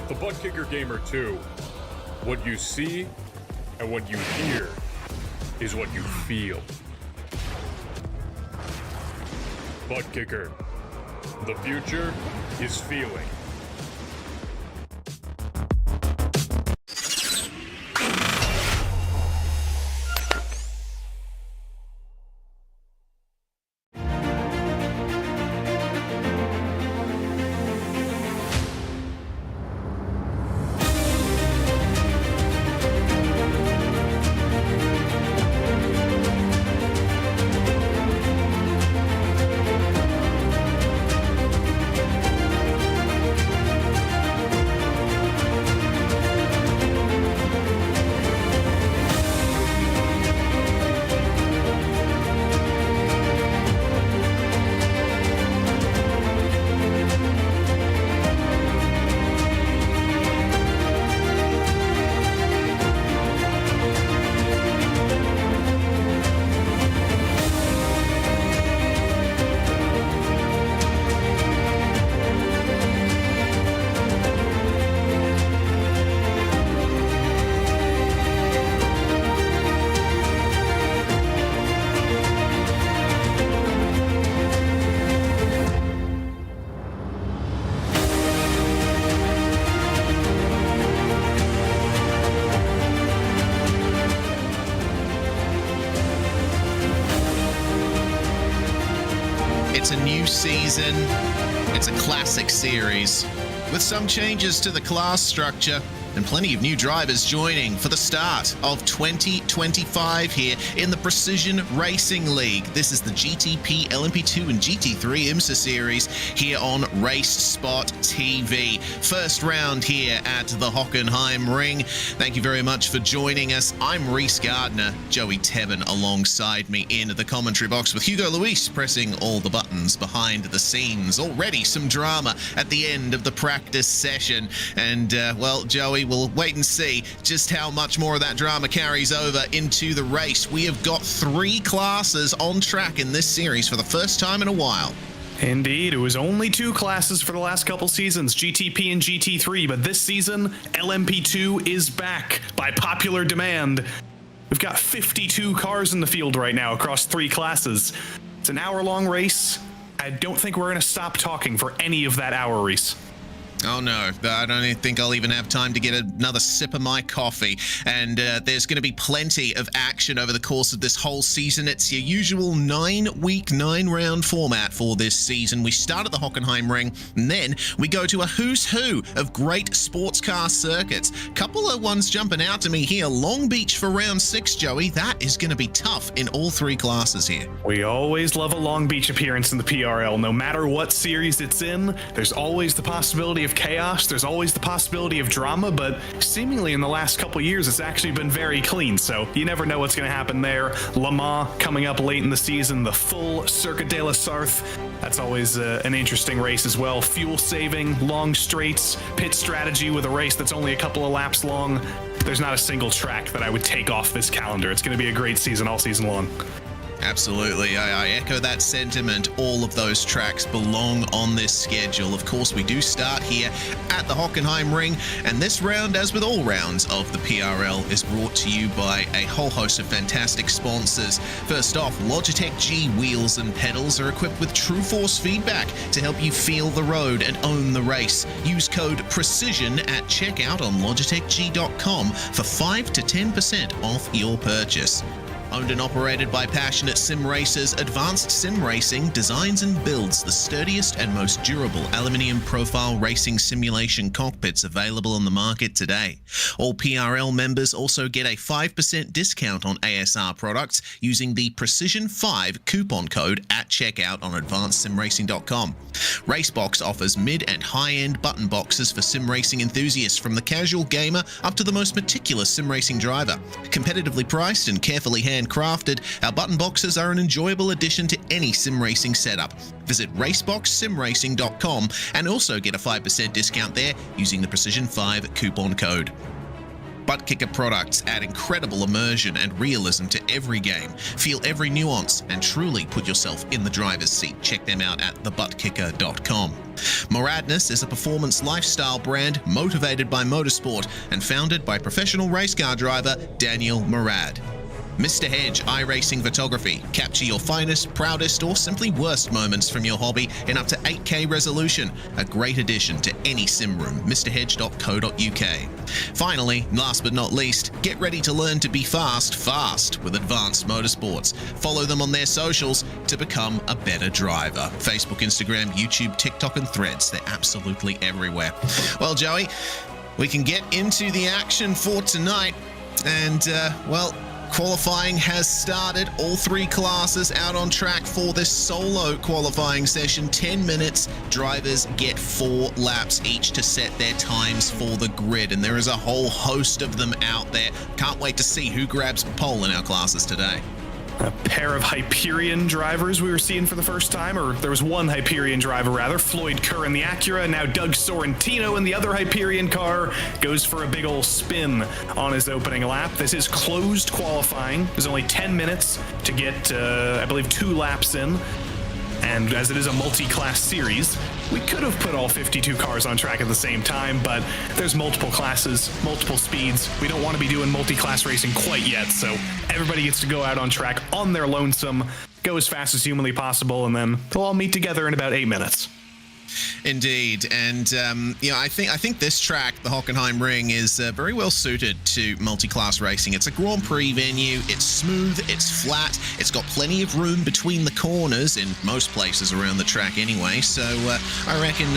The Butt Kicker Gamer 2. What you see and what you hear is what you feel. Butt Kicker. The future is feeling. It's a new season. It's a classic series with some changes to the class structure and plenty of new drivers joining for the start of 2025 here in the Precision Racing League. This is the GTP, LMP2 and GT3 IMSA series here on RaceSpotTV. First round here at the Hockenheimring. Thank you very much for joining us. I'm Reese Gardner, Joey Tebben alongside me in the commentary box with Hugo Luis pressing all the buttons behind the scenes. Already some drama at the end of the practice session. And, well, Joey, we'll wait and see just how much more of that drama carries over into the race. We have got 3 classes on track in this series for the first time in a while. Indeed, it was only 2 classes for the last couple seasons, GTP and GT3, but this season, LMP2 is back by popular demand. We've got 52 cars in the field right now across 3 classes. It's an hour-long race. I don't think we're going to stop talking for any of that hour, Reese. Oh no, I don't even think I'll even have time to get another sip of my coffee. And there's going to be plenty of action over the course of this whole season. It's your usual 9-week, 9-round format for this season. We start at the Hockenheimring, and then we go to a who's who of great sports car circuits. Couple of ones jumping out to me here. Long Beach for round 6, Joey. That is going to be tough in all 3 classes here. We always love a Long Beach appearance in the PRL. No matter what series it's in, there's always the possibility of chaos, there's always the possibility of drama, but seemingly in the last couple years it's actually been very clean, so you never know what's going to happen there. Le Mans coming up late in the season, the full Circuit de la Sarthe, that's always an interesting race as well. Fuel saving, long straights, pit strategy with a race that's only a couple of laps long. There's not a single track that I would take off this calendar. It's going to be a great season all season long. Absolutely. I echo that sentiment. All of those tracks belong on this schedule. Of course, we do start here at the Hockenheimring, and this round, as with all rounds of the PRL, is brought to you by a whole host of fantastic sponsors. First off, Logitech G wheels and pedals are equipped with True Force feedback to help you feel the road and own the race. Use code PRECISION at checkout on logitechg.com for 5 to 10% off your purchase. Owned and operated by passionate sim racers, Advanced Sim Racing designs and builds the sturdiest and most durable aluminium profile racing simulation cockpits available on the market today. All PRL members also get a 5% discount on ASR products using the Precision5 coupon code at checkout on advancedsimracing.com. Racebox offers mid and high-end button boxes for sim racing enthusiasts, from the casual gamer up to the most meticulous sim racing driver. Competitively priced and carefully handcrafted, our button boxes are an enjoyable addition to any sim racing setup. Visit raceboxsimracing.com and also get a 5% discount there using the Precision5 coupon code. Butt Kicker products add incredible immersion and realism to every game. Feel every nuance and truly put yourself in the driver's seat. Check them out at thebuttkicker.com. Moradness is a performance lifestyle brand motivated by motorsport and founded by professional race car driver Daniel Morad. Mr. Hedge iRacing Photography. Capture your finest, proudest, or simply worst moments from your hobby in up to 8K resolution. A great addition to any sim room. MrHedge.co.uk. Finally, last but not least, get ready to learn to be fast with Advanced Motorsports. Follow them on their socials to become a better driver. Facebook, Instagram, YouTube, TikTok, and Threads. They're absolutely everywhere. Well, Joey, we can get into the action for tonight. And, qualifying has started. All three classes out on track for this solo qualifying session. 10 minutes. Drivers get 4 laps each to set their times for the grid. And there is a whole host of them out there. Can't wait to see who grabs pole in our classes today. A pair of Hyperion drivers we were seeing for the first time, or there was one Hyperion driver rather, Floyd Kerr in the Acura, now Doug Sorrentino in the other Hyperion car, goes for a big ol' spin on his opening lap. This is closed qualifying. There's only 10 minutes to get, I believe, 2 laps in. And as it is a multi-class series, we could have put all 52 cars on track at the same time, but there's multiple classes, multiple speeds. We don't want to be doing multi-class racing quite yet, so everybody gets to go out on track on their lonesome, go as fast as humanly possible, and then they'll all meet together in about 8 minutes. Indeed, and I think this track, the Hockenheimring, is very well suited to multi-class racing. It's a Grand Prix venue. It's smooth. It's flat. It's got plenty of room between the corners in most places around the track, anyway. So I reckon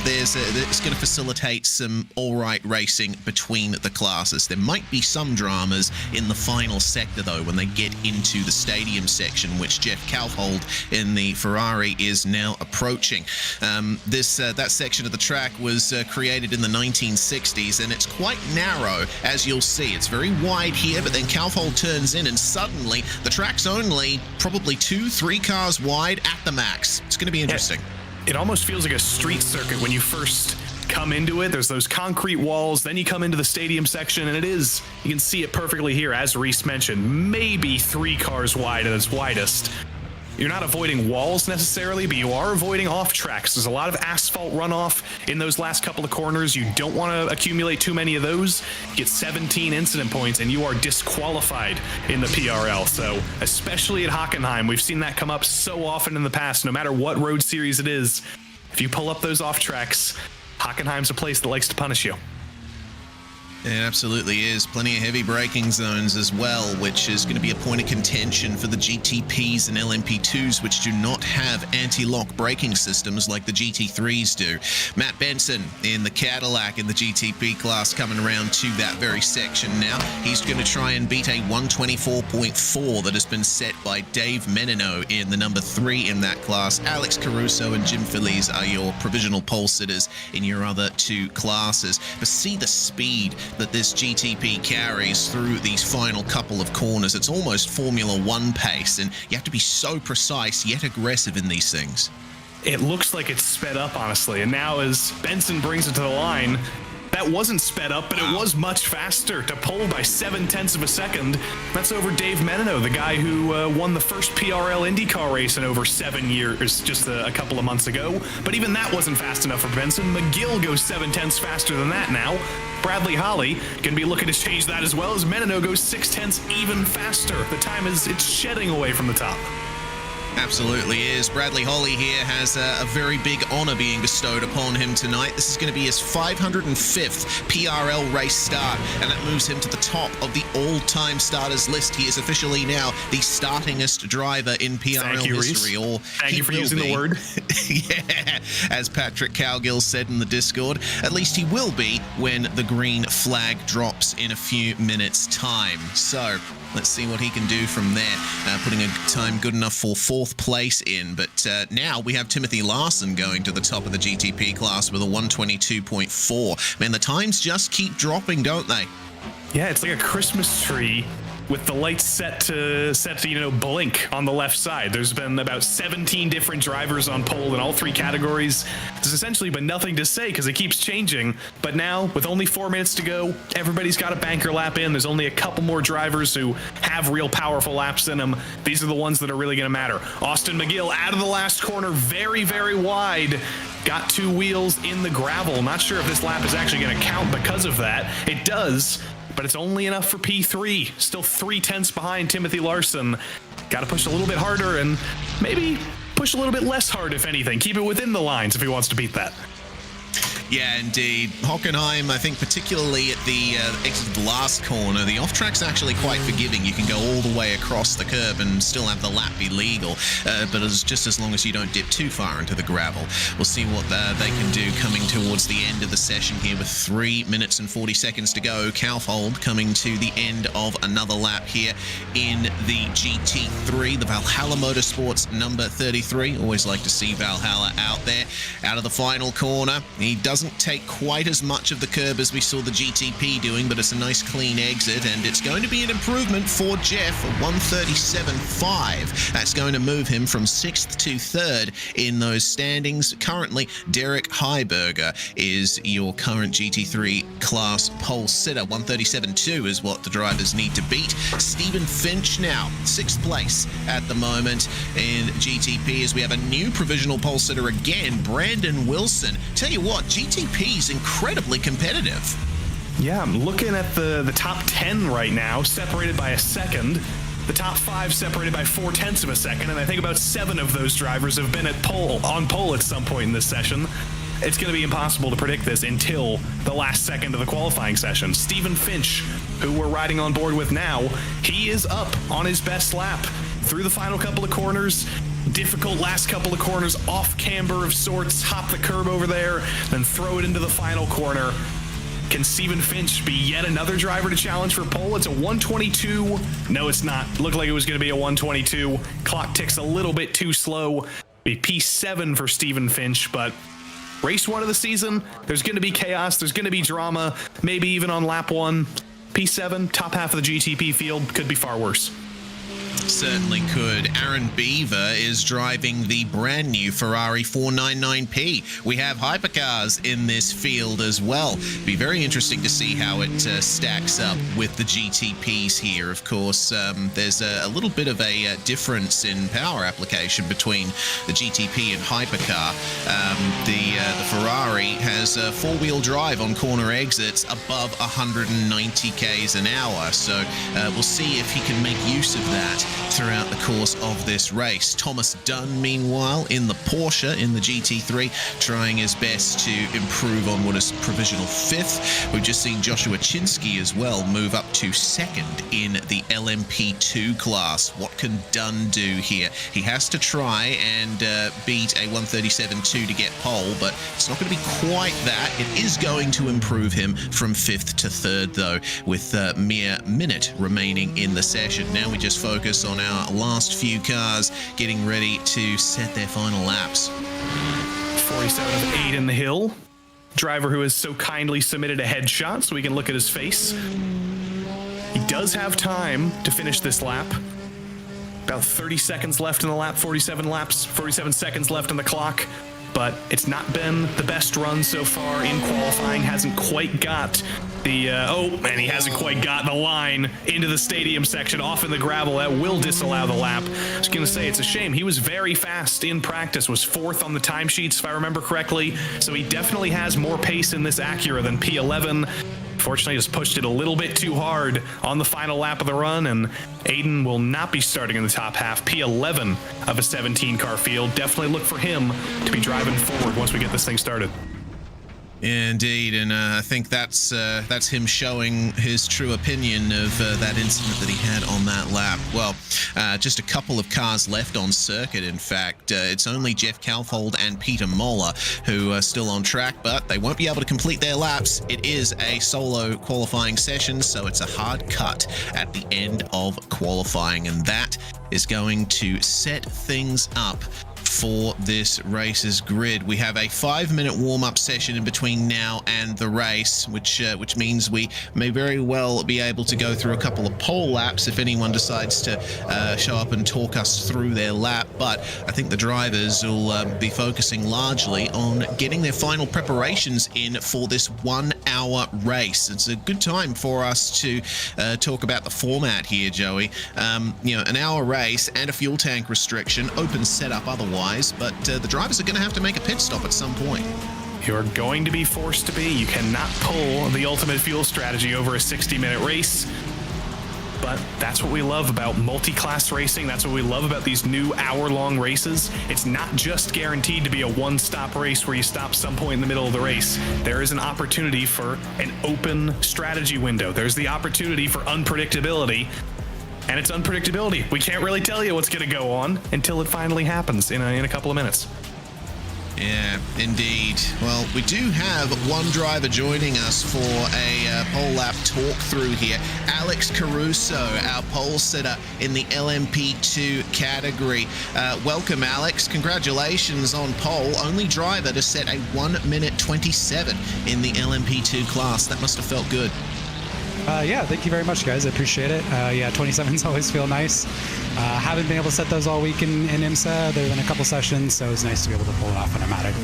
it's going to facilitate some all right racing between the classes. There might be some dramas in the final sector, though, when they get into the stadium section, which Jeff Kaufhold in the Ferrari is now approaching. That section of the track was created in the 1960s, and it's quite narrow, as you'll see. It's very wide here, but then Kaufhold turns in, and suddenly the track's only probably 2-3 cars wide at the max. It's going to be interesting. It almost feels like a street circuit when you first come into it. There's those concrete walls, then you come into the stadium section, and you can see it perfectly here, as Reese mentioned, maybe 3 cars wide at its widest. You're not avoiding walls necessarily, but you are avoiding off tracks. There's a lot of asphalt runoff in those last couple of corners. You don't want to accumulate too many of those. Get 17 incident points and you are disqualified in the PRL. So especially at Hockenheim, we've seen that come up so often in the past. No matter what road series it is, if you pull up those off tracks, Hockenheim's a place that likes to punish you. It absolutely is. Plenty of heavy braking zones as well, which is going to be a point of contention for the GTPs and LMP2s, which do not have anti-lock braking systems like the GT3s do. Matt Benson in the Cadillac in the GTP class coming around to that very section now. He's going to try and beat a 124.4 that has been set by Dave Menino in the number 3 in that class. Alex Caruso and Jim Feliz are your provisional pole sitters in your other 2 classes. But see the speed that this GTP carries through these final couple of corners. It's almost Formula 1 pace, and you have to be so precise yet aggressive in these things. It looks like it's sped up, honestly, and now as Benson brings it to the line, that wasn't sped up, but it was much faster to pull by 0.7 of a second. That's over Dave Menino, the guy who won the first PRL IndyCar race in over 7 years, just a couple of months ago. But even that wasn't fast enough for Benson. McGill goes 0.7 faster than that now. Bradley Holly can be looking to change that as well as Menino goes 0.6 even faster. The time it's shedding away from the top. Absolutely is. Bradley Holly here has a very big honor being bestowed upon him tonight. This is going to be his 505th PRL race start, and that moves him to the top of the all-time starters list. He is officially now the startingest driver in PRL history. Or Thank you for using the word. Yeah, as Patrick Cowgill said in the Discord, at least he will be when the green flag drops in a few minutes' time. So let's see what he can do from there, putting a time good enough for 4th place in. But now we have Timothy Larson going to the top of the GTP class with a 122.4. Man, the times just keep dropping, don't they? Yeah, it's like a Christmas tree with the lights set to blink on the left side. There's been about 17 different drivers on pole in all 3 categories. There's essentially been nothing to say because it keeps changing. But now, with only 4 minutes to go, everybody's got a banker lap in. There's only a couple more drivers who have real powerful laps in them. These are the ones that are really going to matter. Austin McGill out of the last corner, very, very wide. Got 2 wheels in the gravel. Not sure if this lap is actually going to count because of that. It does, but it's only enough for P3. Still 3/10 behind Timothy Larson. Got to push a little bit harder and maybe push a little bit less hard, if anything. Keep it within the lines if he wants to beat that. Yeah, indeed. Hockenheim, I think particularly at the exit of the last corner, the off-track's actually quite forgiving. You can go all the way across the curb and still have the lap be legal, but it's just as long as you don't dip too far into the gravel. We'll see what they can do coming towards the end of the session here with 3 minutes and 40 seconds to go. Kaufhold coming to the end of another lap here in the GT3, the Valhalla Motorsports number 33. Always like to see Valhalla out there. Out of the final corner, he doesn't take quite as much of the curb as we saw the GTP doing, but it's a nice clean exit, and it's going to be an improvement for Jeff, a 137.5. That's going to move him from 6th to 3rd in those standings. Currently, Derek Heiberger is your current GT3 class pole sitter. 137.2 is what the drivers need to beat. Stephen Finch now, 6th place at the moment in GTP, as we have a new provisional pole sitter again, Brandon Wilson. Tell you what, GTP is incredibly competitive. Yeah, I'm looking at the top 10 right now, separated by a second. The top 5 separated by 0.4 of a second, and I think about 7 of those drivers have been on pole at some point in this session. It's going to be impossible to predict this until the last second of the qualifying session. Stephen Finch, who we're riding on board with now, he is up on his best lap through the final couple of corners. Difficult last couple of corners, off camber of sorts, hop the curb over there, then throw it into the final corner. Can Stephen Finch be yet another driver to challenge for pole? It's a 122. No, it's not. Looked like it was going to be a 122. Clock ticks a little bit too slow. Be P7 for Stephen Finch, but race 1 of the season, there's going to be chaos, there's going to be drama, maybe even on lap 1. P7, top half of the GTP field, could be far worse. Certainly could. Aaron Beaver is driving the brand new Ferrari 499P. We have hypercars in this field as well. Be very interesting to see how it stacks up with the GTPs here. Of course, there's a little bit of a difference in power application between the GTP and hypercar. The Ferrari has a 4-wheel drive on corner exits above 190 k's an hour. So we'll see if he can make use of that throughout the course of this race. Thomas Dunn, meanwhile, in the Porsche, in the GT3, trying his best to improve on what is provisional 5th. We've just seen Joshua Chinsky as well move up to 2nd in the LMP2 class. What can Dunn do here? He has to try and beat a 137.2 to get pole, but it's not going to be quite that. It is going to improve him from 5th to 3rd, though, with a mere minute remaining in the session. Now we just focus on our last few cars getting ready to set their final laps. 47 of 8 in the hill. Driver who has so kindly submitted a headshot so we can look at his face. He does have time to finish this lap. About 30 seconds left in the lap, 47 seconds left on the clock. But it's not been the best run so far in qualifying. Hasn't quite got the, and he hasn't quite got the line into the stadium section, off in the gravel. That will disallow the lap. I was going to say, it's a shame. He was very fast in practice, was 4th on the timesheets, if I remember correctly. So he definitely has more pace in this Acura than P11. Fortunately, just pushed it a little bit too hard on the final lap of the run, and Aiden will not be starting in the top half. P11 of a 17-car field. Definitely look for him to be driving forward once we get this thing started. Indeed, and I think that's him showing his true opinion of that incident that he had on that lap. Well, just a couple of cars left on circuit, in fact. It's only Jeff Kaufhold and Peter Moller who are still on track, but they won't be able to complete their laps. It is a solo qualifying session, so it's a hard cut at the end of qualifying, and that is going to set things up for this race's grid. We have a 5-minute warm-up session in between now and the race, which means we may very well be able to go through a couple of pole laps if anyone decides to show up and talk us through their lap. But I think the drivers will be focusing largely on getting their final preparations in for this 1-hour race. It's a good time for us to talk about the format here, Joey. An hour race and a fuel tank restriction, open setup otherwise, but the drivers are going to have to make a pit stop at some point. You're going to be forced to be. You cannot pull the ultimate fuel strategy over a 60-minute race. But that's what we love about multi-class racing. That's what we love about these new hour-long races. It's not just guaranteed to be a one-stop race where you stop some point in the middle of the race. There is an opportunity for an open strategy window. There's the opportunity for unpredictability. And it's unpredictability. We can't really tell you what's going to go on until it finally happens in a couple of minutes. Yeah, indeed. Well, we do have one driver joining us for a pole lap talk through here. Alex Caruso, our pole sitter in the LMP2 category. Welcome, Alex. Congratulations on pole. Only driver to set a 1:27 in the LMP2 class. That must have felt good. Yeah, thank you very much, guys. I appreciate it. 27s always feel nice. Haven't been able to set those all week in IMSA, other than a couple sessions, so it's nice to be able to pull it off when I'm at it.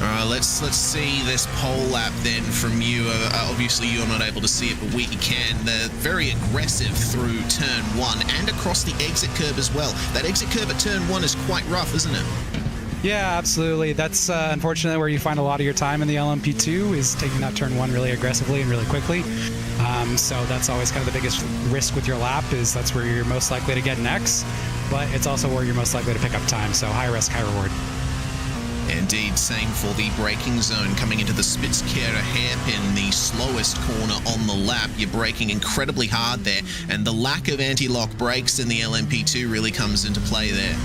All right, let's see this pole lap then from you. Obviously, you're not able to see it, but we can. They're very aggressive through turn 1 and across the exit curve as well. That exit curve at turn 1 is quite rough, isn't it? Yeah, absolutely. That's unfortunately where you find a lot of your time in the LMP2 is taking that turn 1 really aggressively and really quickly. So that's always kind of the biggest risk with your lap, is that's where you're most likely to get an X, but it's also where you're most likely to pick up time. So high risk, high reward. Indeed, same for the braking zone coming into the Spitzkehrer hairpin, the slowest corner on the lap. You're braking incredibly hard there, and the lack of anti-lock brakes in the LMP2 really comes into play there.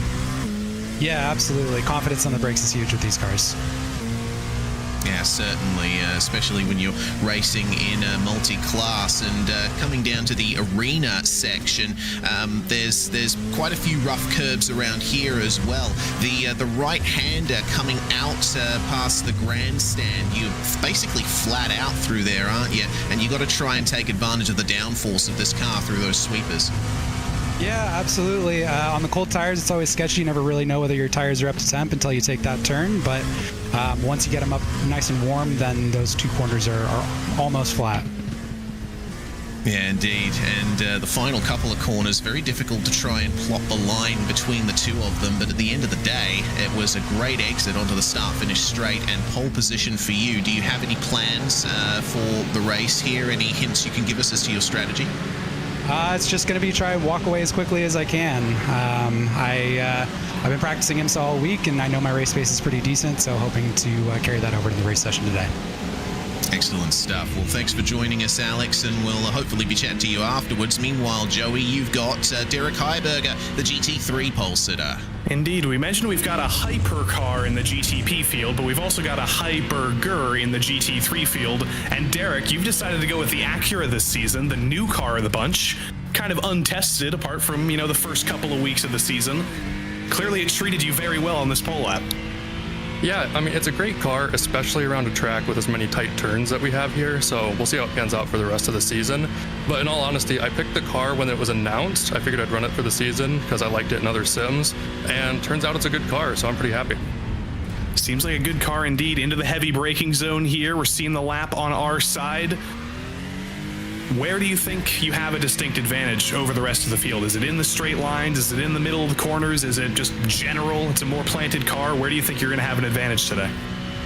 Yeah, absolutely. Confidence on the brakes is huge with these cars. Yeah, certainly, especially when you're racing in a multi-class. And coming down to the arena section, there's quite a few rough curbs around here as well. The right-hander coming out past the grandstand, you're basically flat out through there, aren't you? And you got to try and take advantage of the downforce of this car through those sweepers. Yeah, absolutely. On the cold tires, it's always sketchy. You never really know whether your tires are up to temp until you take that turn. But once you get them up nice and warm, then those two corners are almost flat. Yeah, indeed. And the final couple of corners, very difficult to try and plot the line between the two of them. But at the end of the day, it was a great exit onto the start-finish straight and pole position for you. Do you have any plans for the race here? Any hints you can give us as to your strategy? It's just going to be try and walk away as quickly as I can. I've been practicing IMSA all week, and I know my race pace is pretty decent, so hoping to carry that over to the race session today. Excellent stuff. Well, thanks for joining us, Alex, and we'll hopefully be chatting to you afterwards. Meanwhile, Joey, you've got Derek Heiberger, the GT3 pole sitter. Indeed. We mentioned we've got a hypercar in the GTP field, but we've also got a hyperger in the GT3 field. And Derek, you've decided to go with the Acura this season, the new car of the bunch, kind of untested apart from, the first couple of weeks of the season. Clearly, it treated you very well on this pole lap. Yeah, it's a great car, especially around a track with as many tight turns that we have here, so we'll see how it pans out for the rest of the season. But in all honesty, I picked the car when it was announced. I figured I'd run it for the season because I liked it in other sims, and turns out it's a good car, so I'm pretty happy. Seems like a good car indeed. Into the heavy braking zone here. We're seeing the lap on our side. Where do you think you have a distinct advantage over the rest of the field? Is it in the straight lines? Is it in the middle of the corners? Is it just general? It's a more planted car. Where do you think you're going to have an advantage today?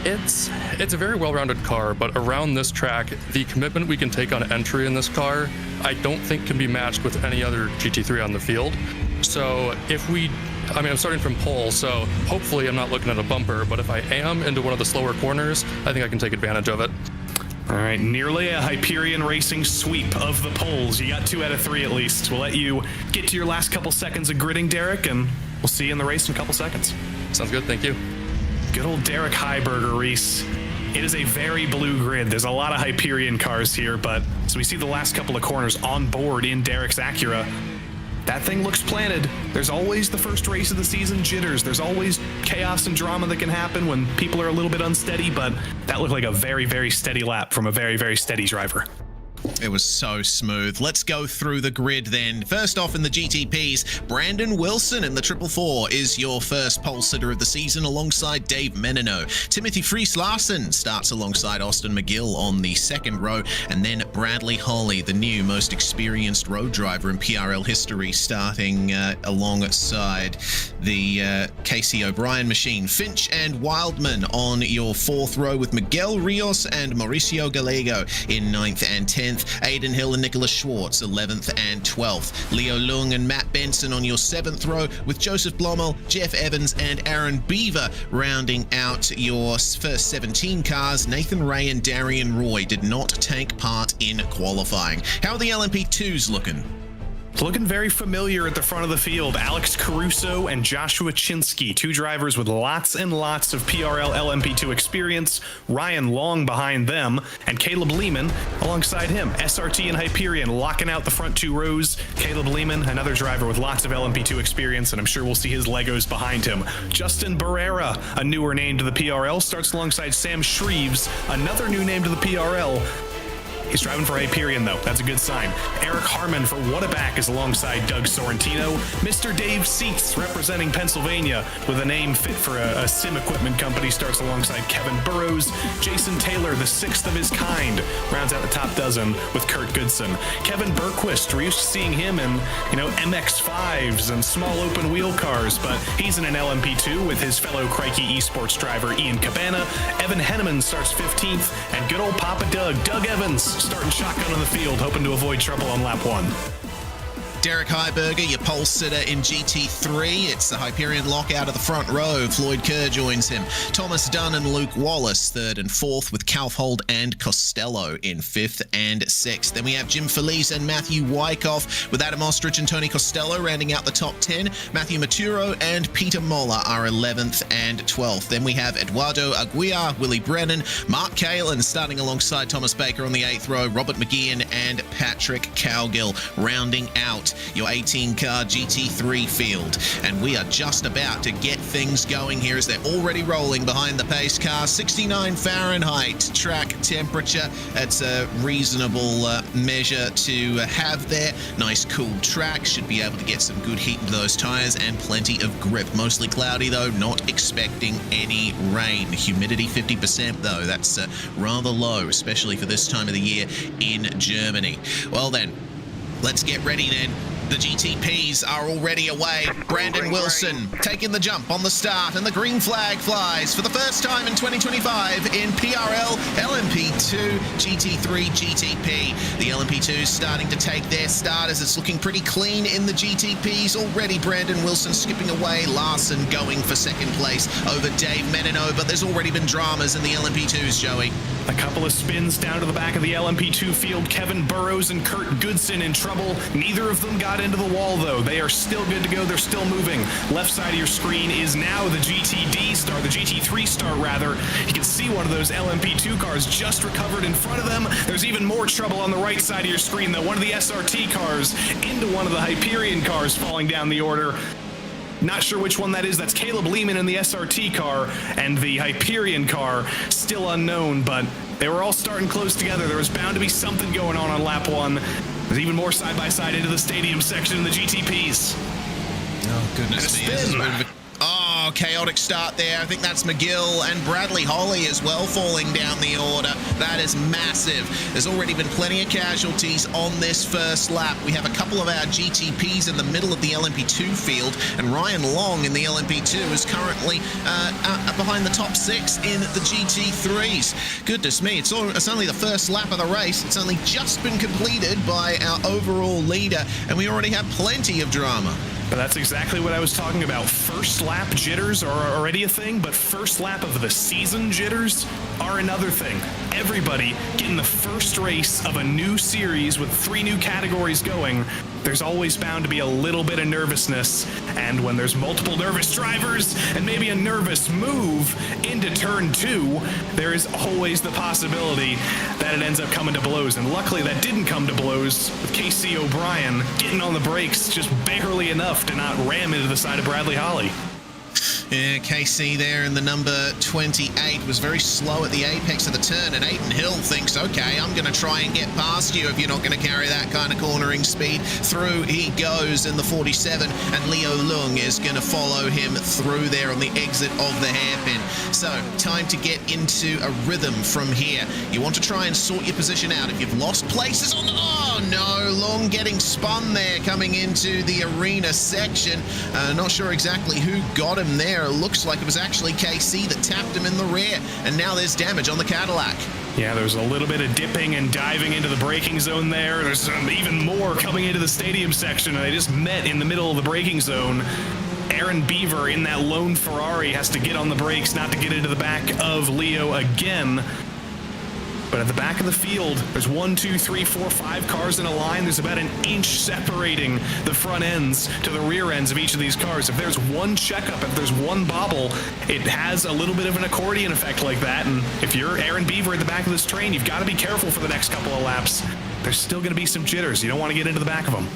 It's a very well-rounded car, but around this track, the commitment we can take on entry in this car, I don't think can be matched with any other GT3 on the field. So I'm starting from pole, so hopefully I'm not looking at a bumper, but if I am into one of the slower corners, I think I can take advantage of it. All right, nearly a Hyperion Racing sweep of the poles. You got 2 out of 3 at least. We'll let you get to your last couple seconds of gridding, Derek, and we'll see you in the race in a couple seconds. Sounds good, thank you. Good old Derek Heiberger, Reese. It is a very blue grid. There's a lot of Hyperion cars here, but as we see the last couple of corners on board in Derek's Acura, that thing looks planted. There's always the first race of the season jitters. There's always chaos and drama that can happen when people are a little bit unsteady, but that looked like a very, very steady lap from a very, very steady driver. It was so smooth. Let's go through the grid then. First off in the GTPs, Brandon Wilson in the 444 is your first pole sitter of the season alongside Dave Menino. Timothy Friis-Larsen starts alongside Austin McGill on the second row, and then Bradley Holly, the new most experienced road driver in PRL history, starting alongside the Casey O'Brien machine. Finch and Wildman on your fourth row with Miguel Rios and Mauricio Gallego in 9th and 10th. Aiden Hill and Nicholas Schwartz 11th and 12th. Leo Lung and Matt Benson on your 7th row with Joseph Blommel, Jeff Evans and Aaron Beaver rounding out your first 17 cars. Nathan Ray and Darian Roy did not take part in qualifying. How are the LMP2s looking? Looking very familiar at the front of the field. Alex Caruso and Joshua Chinsky, two drivers with lots and lots of PRL LMP2 experience. Ryan Long behind them, and Caleb Lehman alongside him. SRT and Hyperion locking out the front two rows. Caleb Lehman, another driver with lots of LMP2 experience, and I'm sure we'll see his Legos behind him. Justin Barrera, a newer name to the PRL, starts alongside Sam Shreves, another new name to the PRL. He's driving for Hyperion, though. That's a good sign. Eric Harmon for What a Back is alongside Doug Sorrentino. Mr. Dave Seats, representing Pennsylvania, with a name fit for a sim equipment company, starts alongside Kevin Burrows. Jason Taylor, the sixth of his kind, rounds out the top dozen with Kurt Goodson. Kevin Berquist, we're used to seeing him in, MX-5s and small open wheel cars, but he's in an LMP2 with his fellow Crikey Esports driver Ian Cabana. Evan Henneman starts 15th, and good old Papa Doug Evans, starting shotgun on the field, hoping to avoid trouble on lap 1. Derek Heiberger, your pole sitter in GT3. It's the Hyperion lockout of the front row. Floyd Kerr joins him. Thomas Dunn and Luke Wallace, 3rd and 4th, with Kaufhold and Costello in 5th and 6th. Then we have Jim Felice and Matthew Wyckoff, with Adam Ostrich and Tony Costello rounding out the top 10. Matthew Maturo and Peter Moller are 11th and 12th. Then we have Eduardo Aguiar, Willie Brennan, Mark Kalen starting alongside Thomas Baker on the 8th row, Robert McGeehan and Patrick Cowgill rounding out your 18-car GT3 field. And we are just about to get things going here as they're already rolling behind the pace car. 69 Fahrenheit track temperature. That's a reasonable measure to have there. Nice cool track. Should be able to get some good heat into those tires and plenty of grip. Mostly cloudy though, not expecting any rain. Humidity 50% though. That's rather low, especially for this time of the year in Germany. Well then, let's get ready then. The GTPs are already away. Brandon Wilson taking the jump on the start, and the green flag flies for the first time in 2025 in PRL LMP2 GT3 GTP. The LMP2 starting to take their start as it's looking pretty clean in the GTPs. Already Brandon Wilson skipping away. Larson going for second place over Dave Menino, but there's already been dramas in the LMP2s, Joey. A couple of spins down to the back of the LMP2 field. Kevin Burrows and Kurt Goodson in trouble. Neither of them got into the wall, though. They are still good to go. They're still moving. Left side of your screen is now the GTD star, the GT3 star, rather. You can see one of those LMP2 cars just recovered in front of them. There's even more trouble on the right side of your screen, though. One of the SRT cars into one of the Hyperion cars falling down the order. Not sure which one that is. That's Caleb Lehman in the SRT car, and the Hyperion car still unknown, but they were all starting close together. There was bound to be something going on lap 1. There's even more side-by-side into the stadium section in the GTPs. Oh, goodness me. Oh, chaotic start there. I think that's McGill and Bradley Holly as well falling down the order. That is massive. There's already been plenty of casualties on this first lap. We have a couple of our GTPs in the middle of the LMP2 field, and Ryan Long in the LMP2 is currently behind the top 6 in the GT3s. Goodness me, it's only the first lap of the race. It's only just been completed by our overall leader, and we already have plenty of drama. But that's exactly what I was talking about. First lap jitter. jitters are already a thing, but first lap of the season jitters are another thing. Everybody getting the first race of a new series with 3 new categories going, there's always bound to be a little bit of nervousness, and when there's multiple nervous drivers and maybe a nervous move into turn 2, there is always the possibility that it ends up coming to blows, and luckily that didn't come to blows with Casey O'Brien getting on the brakes just barely enough to not ram into the side of Bradley Holly. Yeah, KC there in the number 28 was very slow at the apex of the turn, and Aiton Hill thinks, okay, I'm going to try and get past you if you're not going to carry that kind of cornering speed. Through he goes in the 47, and Leo Lung is going to follow him through there on the exit of the hairpin. So, time to get into a rhythm from here. You want to try and sort your position out. If you've lost places on the... Oh, no, Lung getting spun there coming into the arena section. Not sure exactly who got him there. It looks like it was actually KC that tapped him in the rear, and now there's damage on the Cadillac. Yeah, there's a little bit of dipping and diving into the braking zone there. There's even more coming into the stadium section, and they just met in the middle of the braking zone. Aaron Beaver in that lone Ferrari has to get on the brakes not to get into the back of Leo again. But at the back of the field, there's 1, 2, 3, 4, 5 cars in a line. There's about an inch separating the front ends to the rear ends of each of these cars. If there's one checkup, if there's one bobble, it has a little bit of an accordion effect like that. And if you're Aaron Beaver at the back of this train, you've got to be careful for the next couple of laps. There's still going to be some jitters. You don't want to get into the back of them.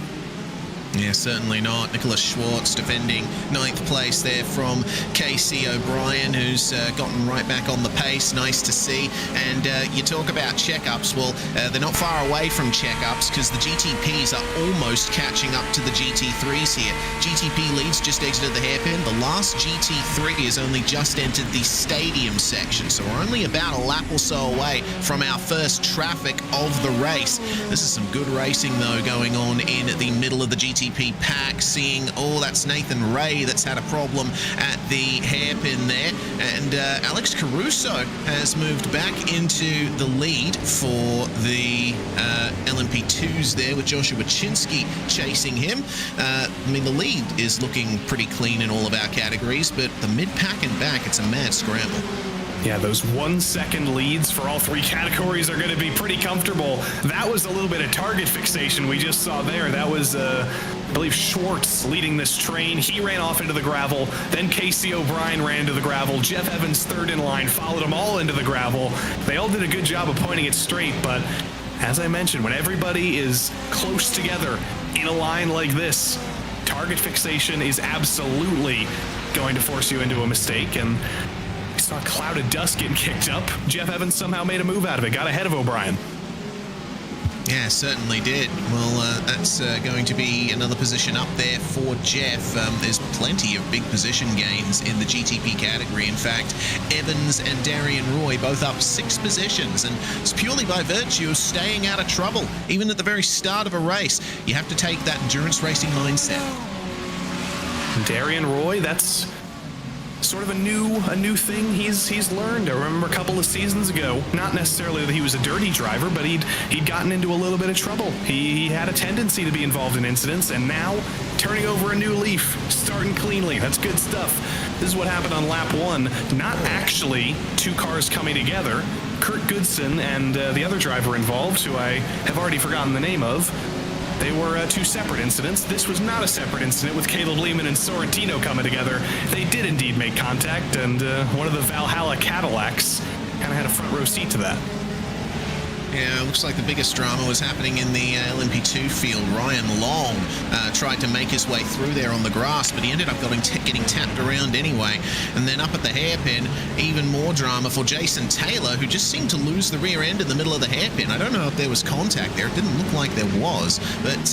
Yeah, certainly not. Nicholas Schwartz defending 9th place there from Casey O'Brien, who's gotten right back on the pace. Nice to see. And you talk about checkups. Well, they're not far away from checkups because the GTPs are almost catching up to the GT3s here. GTP leads just exited the hairpin. The last GT3 has only just entered the stadium section, so we're only about a lap or so away from our first traffic of the race. This is some good racing, though, going on in the middle of the GTP pack, seeing, oh, that's Nathan Ray that's had a problem at the hairpin there, and Alex Caruso has moved back into the lead for the LMP2s there, with Joshua Chinsky chasing him. I mean, the lead is looking pretty clean in all of our categories, but the mid-pack and back, it's a mad scramble. Yeah, those 1-second leads for all 3 categories are going to be pretty comfortable. That was a little bit of target fixation we just saw there. That was, I believe, Schwartz leading this train. He ran off into the gravel. Then Casey O'Brien ran into the gravel. Jeff Evans, third in line, followed them all into the gravel. They all did a good job of pointing it straight, but as I mentioned, when everybody is close together in a line like this, target fixation is absolutely going to force you into a mistake, and saw a cloud of dust getting kicked up. Jeff Evans somehow made a move out of it, got ahead of O'Brien. Yeah, certainly did. Well, that's going to be another position up there for Jeff. There's plenty of big position gains in the GTP category. In fact, Evans and Darian Roy both up 6 positions, and it's purely by virtue of staying out of trouble. Even at the very start of a race, you have to take that endurance racing mindset. Darian Roy, that's sort of a new thing he's learned. I remember a couple of seasons ago, not necessarily that he was a dirty driver, but he'd gotten into a little bit of trouble. He had a tendency to be involved in incidents, and now turning over a new leaf, starting cleanly. That's good stuff. This is what happened on lap 1. Not actually 2 cars coming together. Kurt Goodson and the other driver involved, who I have already forgotten the name of, they were 2 separate incidents. This was not a separate incident with Caleb Lehman and Sorrentino coming together. They did indeed make contact, and one of the Valhalla Cadillacs kind of had a front row seat to that. Yeah, it looks like the biggest drama was happening in the LMP2 field. Ryan Long tried to make his way through there on the grass, but he ended up getting tapped around anyway. And then up at the hairpin, even more drama for Jason Taylor, who just seemed to lose the rear end in the middle of the hairpin. I don't know if there was contact there. It didn't look like there was. But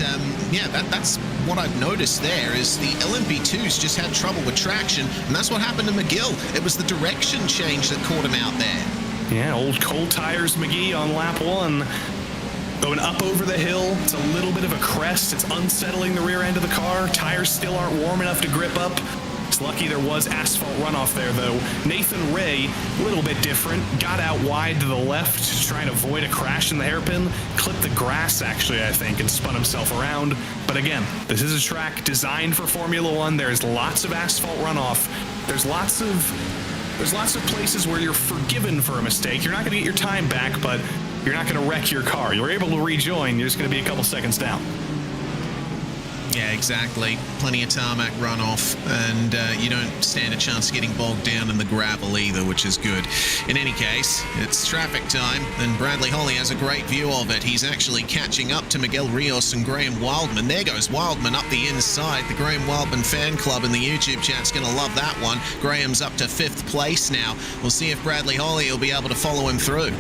yeah, that's what I've noticed there, is the LMP2s just had trouble with traction, and that's what happened to McGill. It was the direction change that caught him out there. Yeah, old cold tires McGee on lap 1. Going up over the hill, it's a little bit of a crest. It's unsettling the rear end of the car. Tires still aren't warm enough to grip up. It's lucky there was asphalt runoff there, though. Nathan Ray, a little bit different, got out wide to the left to try and avoid a crash in the hairpin. Clipped the grass, actually, I think, and spun himself around. But again, this is a track designed for Formula 1. There's lots of asphalt runoff. there's lots of places where you're forgiven for a mistake. You're not going to get your time back, but you're not going to wreck your car. You're able to rejoin. You're just going to be a couple seconds down. Yeah, exactly. Plenty of tarmac runoff, and you don't stand a chance of getting bogged down in the gravel either, which is good. In any case, it's traffic time, and Bradley Holly has a great view of it. He's actually catching up to Miguel Rios and Graham Wildman. There goes Wildman up the inside. The Graham Wildman fan club in the YouTube chat's going to love that one. Graham's up to 5th place now. We'll see if Bradley Holly will be able to follow him through.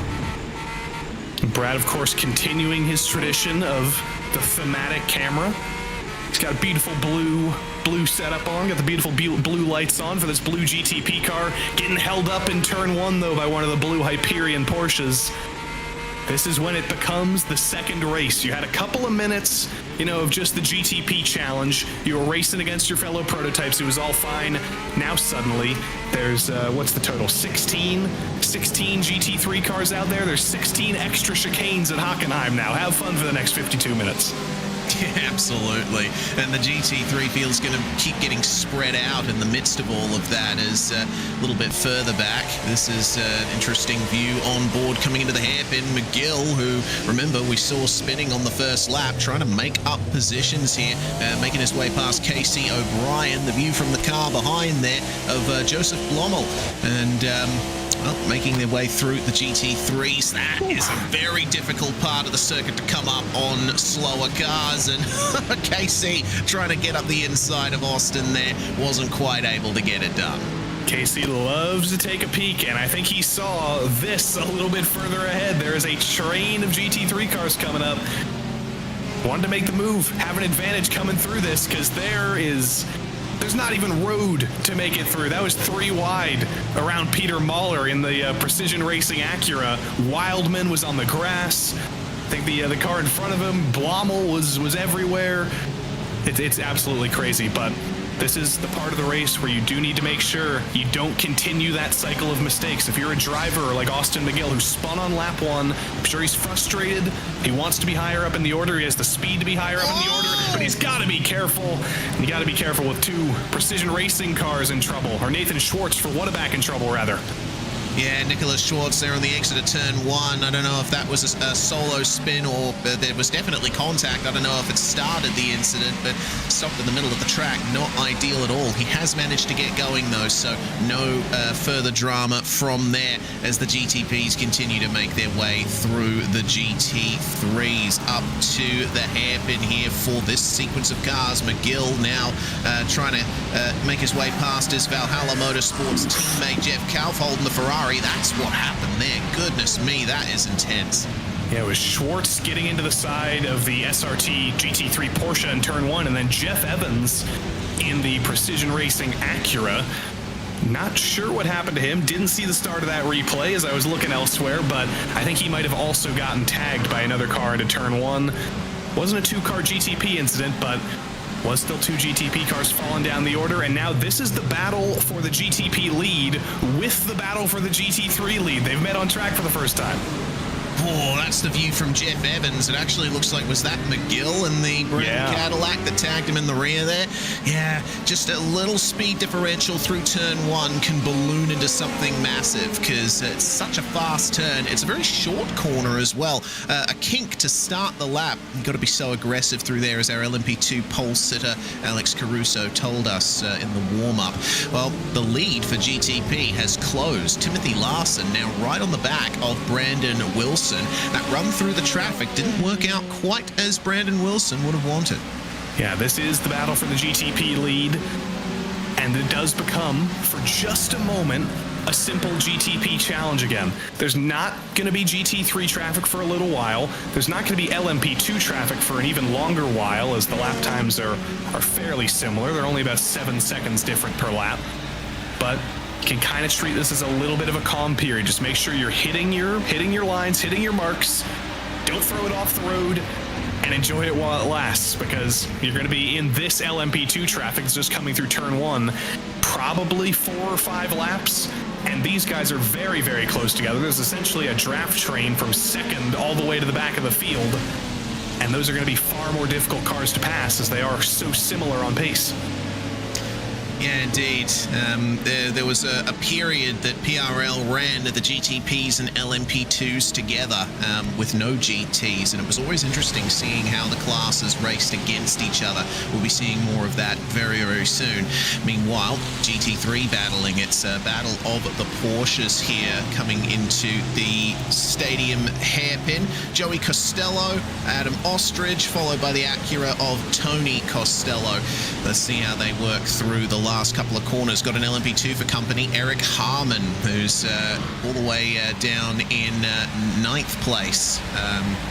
Brad, of course, continuing his tradition of the thematic camera. He's got a beautiful blue setup on, got the beautiful blue lights on for this blue GTP car. Getting held up in turn 1, though, by one of the blue Hyperion Porsches. This is when it becomes the second race. You had a couple of minutes, of just the GTP challenge. You were racing against your fellow prototypes. It was all fine. Now suddenly, there's, what's the total? 16 GT3 cars out there. There's 16 extra chicanes at Hockenheim now. Have fun for the next 52 minutes. Yeah, absolutely. And the GT3 field's going to keep getting spread out in the midst of all of that as a little bit further back. This is an interesting view on board coming into the hairpin. McGill, who, remember, we saw spinning on the first lap, trying to make up positions here, making his way past Casey O'Brien. The view from the car behind there of Joseph Blommel. And making their way through the GT3s. That is a very difficult part of the circuit to come up on slower cars, and KC trying to get up the inside of Austin there, wasn't quite able to get it done. Casey loves to take a peek, and I think he saw this a little bit further ahead. There is a train of GT3 cars coming up. Wanted to make the move, have an advantage coming through this, because there's not even road to make it through. That was 3 wide around Peter Mahler in the Precision Racing Acura. Wildman was on the grass. I think the car in front of him, Blommel, was everywhere. It's absolutely crazy, but this is the part of the race where you do need to make sure you don't continue that cycle of mistakes. If you're a driver like Austin McGill, who spun on lap 1, I'm sure he's frustrated. He wants to be higher up in the order. He has the speed to be higher up in the order, but he's got to be careful. And you got to be careful with 2 Precision Racing cars in trouble, or Nathan Schwartz for Whataback in trouble, rather. Yeah, Nicholas Schwartz there on the exit of turn 1. I don't know if that was a solo spin or there was definitely contact. I don't know if it started the incident, but stopped in the middle of the track. Not ideal at all. He has managed to get going, though, so no further drama from there as the GTPs continue to make their way through the GT3s up to the hairpin here for this sequence of cars. McGill now trying to make his way past his Valhalla Motorsports teammate Jeff Kauf holding the Ferrari. That's what happened there. Goodness me, that is intense. Yeah, it was Schwartz getting into the side of the SRT GT3 Porsche in turn 1, and then Jeff Evans in the Precision Racing Acura. Not sure what happened to him. Didn't see the start of that replay as I was looking elsewhere, but I think he might have also gotten tagged by another car into turn 1. Wasn't a 2-car GTP incident, but was still 2 GTP cars falling down the order, and now this is the battle for the GTP lead with the battle for the GT3 lead. They've met on track for the first time. Oh, that's the view from Jeff Evans. It actually looks like, was that McGill in the brown Cadillac that tagged him in the rear there? Yeah, just a little speed differential through turn 1 can balloon into something massive because it's such a fast turn. It's a very short corner as well. A kink to start the lap. You've got to be so aggressive through there, as our LMP2 pole sitter Alex Caruso told us in the warm-up. Well, the lead for GTP has closed. Timothy Larson now right on the back of Brandon Wilson. That run through the traffic didn't work out quite as Brandon Wilson would have wanted. Yeah, this is the battle for the GTP lead, and it does become, for just a moment, a simple GTP challenge again. There's not going to be GT3 traffic for a little while. There's not going to be LMP2 traffic for an even longer while, as the lap times are fairly similar. They're only about 7 seconds different per lap. But can kind of treat this as a little bit of a calm period. Just make sure you're hitting your lines, hitting your marks. Don't throw it off the road, and enjoy it while it lasts, because you're going to be in this LMP2 traffic that's just coming through turn 1, probably 4 or 5 laps, and these guys are very, very close together. There's essentially a draft train from second all the way to the back of the field, and those are going to be far more difficult cars to pass as they are so similar on pace. Yeah, indeed. There was a period that PRL ran the GTPs and LMP2s together with no GTs, and it was always interesting seeing how the classes raced against each other. We'll be seeing more of that very, very soon. Meanwhile, GT3 battling. It's a battle of the Porsches here coming into the stadium hairpin. Joey Costello, Adam Ostrich, followed by the Acura of Tony Costello. Let's see how they work through the last couple of corners. Got an LMP2 for company, Eric Harmon, who's all the way down in 9th place.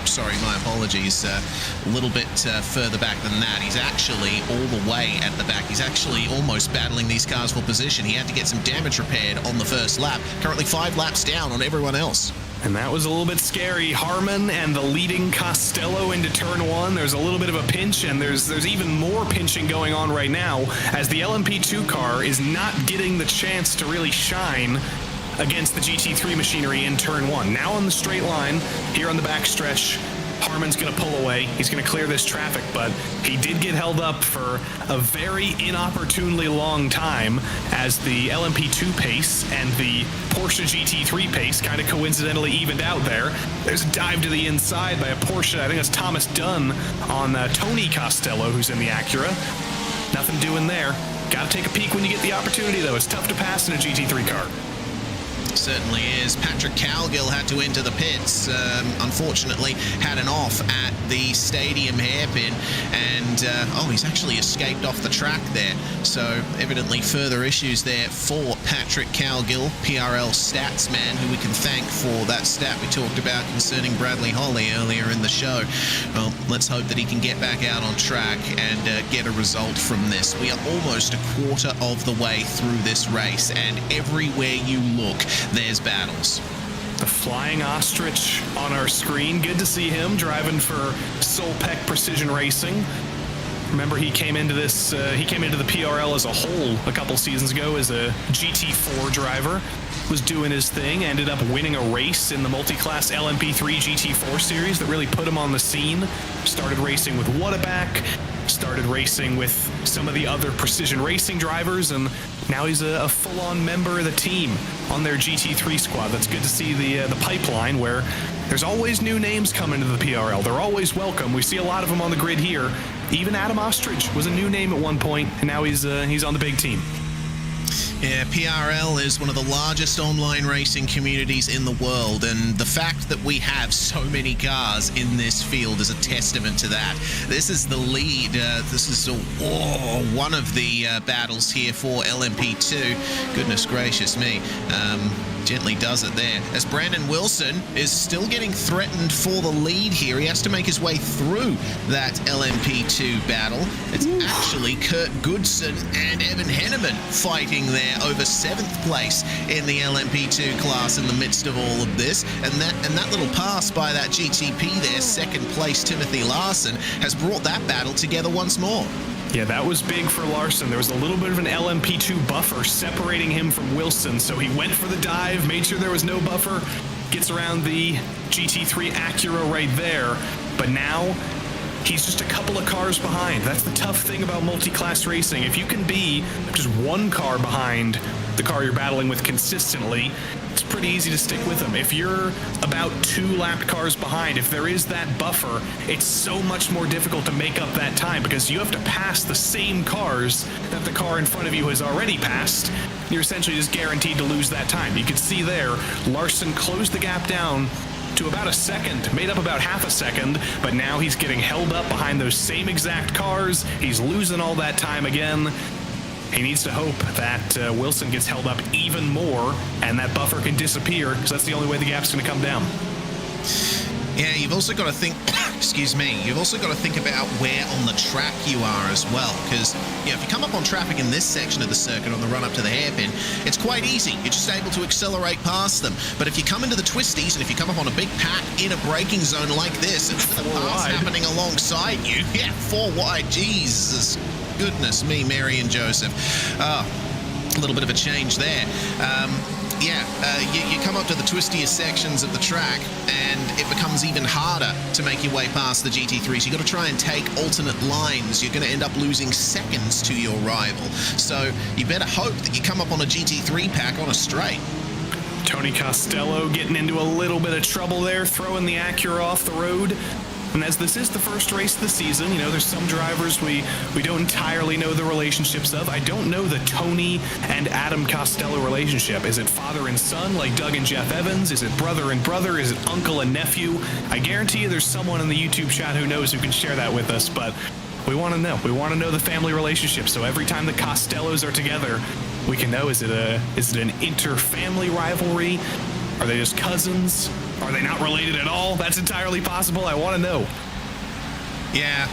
Sorry, my apologies. A little bit further back than that. He's actually all the way at the back. He's actually almost battling these cars for position. He had to get some damage repaired on the first lap. Currently 5 laps down on everyone else. And that was a little bit scary. Harmon and the leading Costello into turn 1. There's a little bit of a pinch, and there's even more pinching going on right now as the LMP2 car is not getting the chance to really shine against the GT3 machinery in turn 1. Now on the straight line, here on the backstretch, Harmon's going to pull away. He's going to clear this traffic, but he did get held up for a very inopportunely long time as the LMP2 pace and the Porsche GT3 pace kind of coincidentally evened out there. There's a dive to the inside by a Porsche. I think that's Thomas Dunn on Tony Costello, who's in the Acura. Nothing doing there. Got to take a peek when you get the opportunity, though. It's tough to pass in a GT3 car. Certainly is. Patrick Cowgill had to enter the pits. Unfortunately, had an off at the stadium hairpin, and he's actually escaped off the track there. So evidently further issues there for Patrick Cowgill, PRL stats man, who we can thank for that stat we talked about concerning Bradley Holly earlier in the show. Well, let's hope that he can get back out on track and get a result from this. We are almost a quarter of the way through this race, and everywhere you look, there's battles. The Flying Ostrich on our screen. Good to see him driving for Solpec Precision Racing. Remember, he came into the PRL as a whole a couple seasons ago as a GT4 driver. Was doing his thing, ended up winning a race in the multi-class LMP3 GT4 series that really put him on the scene. Started racing with Whataback, started racing with some of the other precision racing drivers, and now he's a full-on member of the team on their GT3 squad. That's good to see the pipeline where there's always new names coming to the PRL. They're always welcome. We see a lot of them on the grid here. Even Adam Ostrich was a new name at one point, and now he's on the big team. Yeah, PRL is one of the largest online racing communities in the world, and the fact that we have so many cars in this field is a testament to that. This is the lead. This is one of the battles here for LMP2. Goodness gracious me. Gently does it there. As Brandon Wilson is still getting threatened for the lead here. He has to make his way through that LMP2 battle. It's actually Kurt Goodson and Evan Henneman fighting there over 7th place in the LMP2 class in the midst of all of this. And that little pass by that GTP there, 2nd place Timothy Larson, has brought that battle together once more. Yeah, that was big for Larson. There was a little bit of an LMP2 buffer separating him from Wilson, so he went for the dive, made sure there was no buffer, gets around the GT3 Acura right there, but now he's just a couple of cars behind. That's the tough thing about multi-class racing. If you can be just one car behind the car you're battling with consistently, it's pretty easy to stick with them. If you're about 2 lapped cars behind, if there is that buffer, it's so much more difficult to make up that time because you have to pass the same cars that the car in front of you has already passed. You're essentially just guaranteed to lose that time. You can see there, Larson closed the gap down to about a second, made up about half a second, but now he's getting held up behind those same exact cars. He's losing all that time again. He needs to hope that Wilson gets held up even more and that buffer can disappear, because that's the only way the gap's going to come down. Yeah, you've also got to think, you've also got to think about where on the track you are as well, because if you come up on traffic in this section of the circuit on the run up to the hairpin, it's quite easy. You're just able to accelerate past them. But if you come into the twisties and if you come up on a big pack in a braking zone like this, and with a pass happening alongside you, 4 wide, Jesus. Goodness me, Mary and Joseph. A little bit of a change there. you come up to the twistiest sections of the track, and it becomes even harder to make your way past the GT3s. You've got to try and take alternate lines. You're going to end up losing seconds to your rival. So you better hope that you come up on a GT3 pack on a straight. Tony Costello getting into a little bit of trouble there, throwing the Acura off the road. And as this is the first race of the season, you know, there's some drivers we don't entirely know the relationships of. I don't know the Tony and Adam Costello relationship. Is it father and son like Doug and Jeff Evans? Is it brother and brother? Is it uncle and nephew? I guarantee you there's someone in the YouTube chat who knows, who can share that with us, but we want to know. We want to know the family relationship. So every time the Costellos are together, we can know, is it an inter-family rivalry? Are they just cousins? Are they not related at all? That's entirely possible. I want to know. Yeah,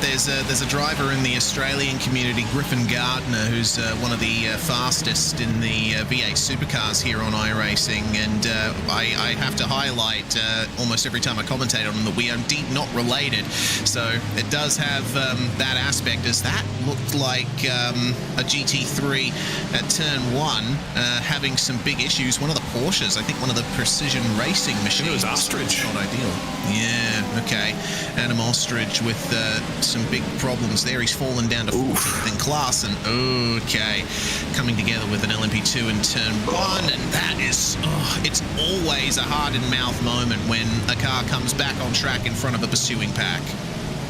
there's a driver in the Australian community, Griffin Gardner, who's one of the fastest in the V8 supercars here on iRacing, and I have to highlight almost every time I commentate on him that we are indeed not related. So it does have that aspect, as that looked like a GT3 at turn 1 having some big issues. One of the Porsches, I think one of the precision racing machines. It was Ostrich. Not ideal. Yeah, okay. Adam Ostrich with some big problems there. He's fallen down to 14th in class, and okay, coming together with an LMP2 in turn 1, and that is, it's always a heart-in-mouth moment when a car comes back on track in front of a pursuing pack.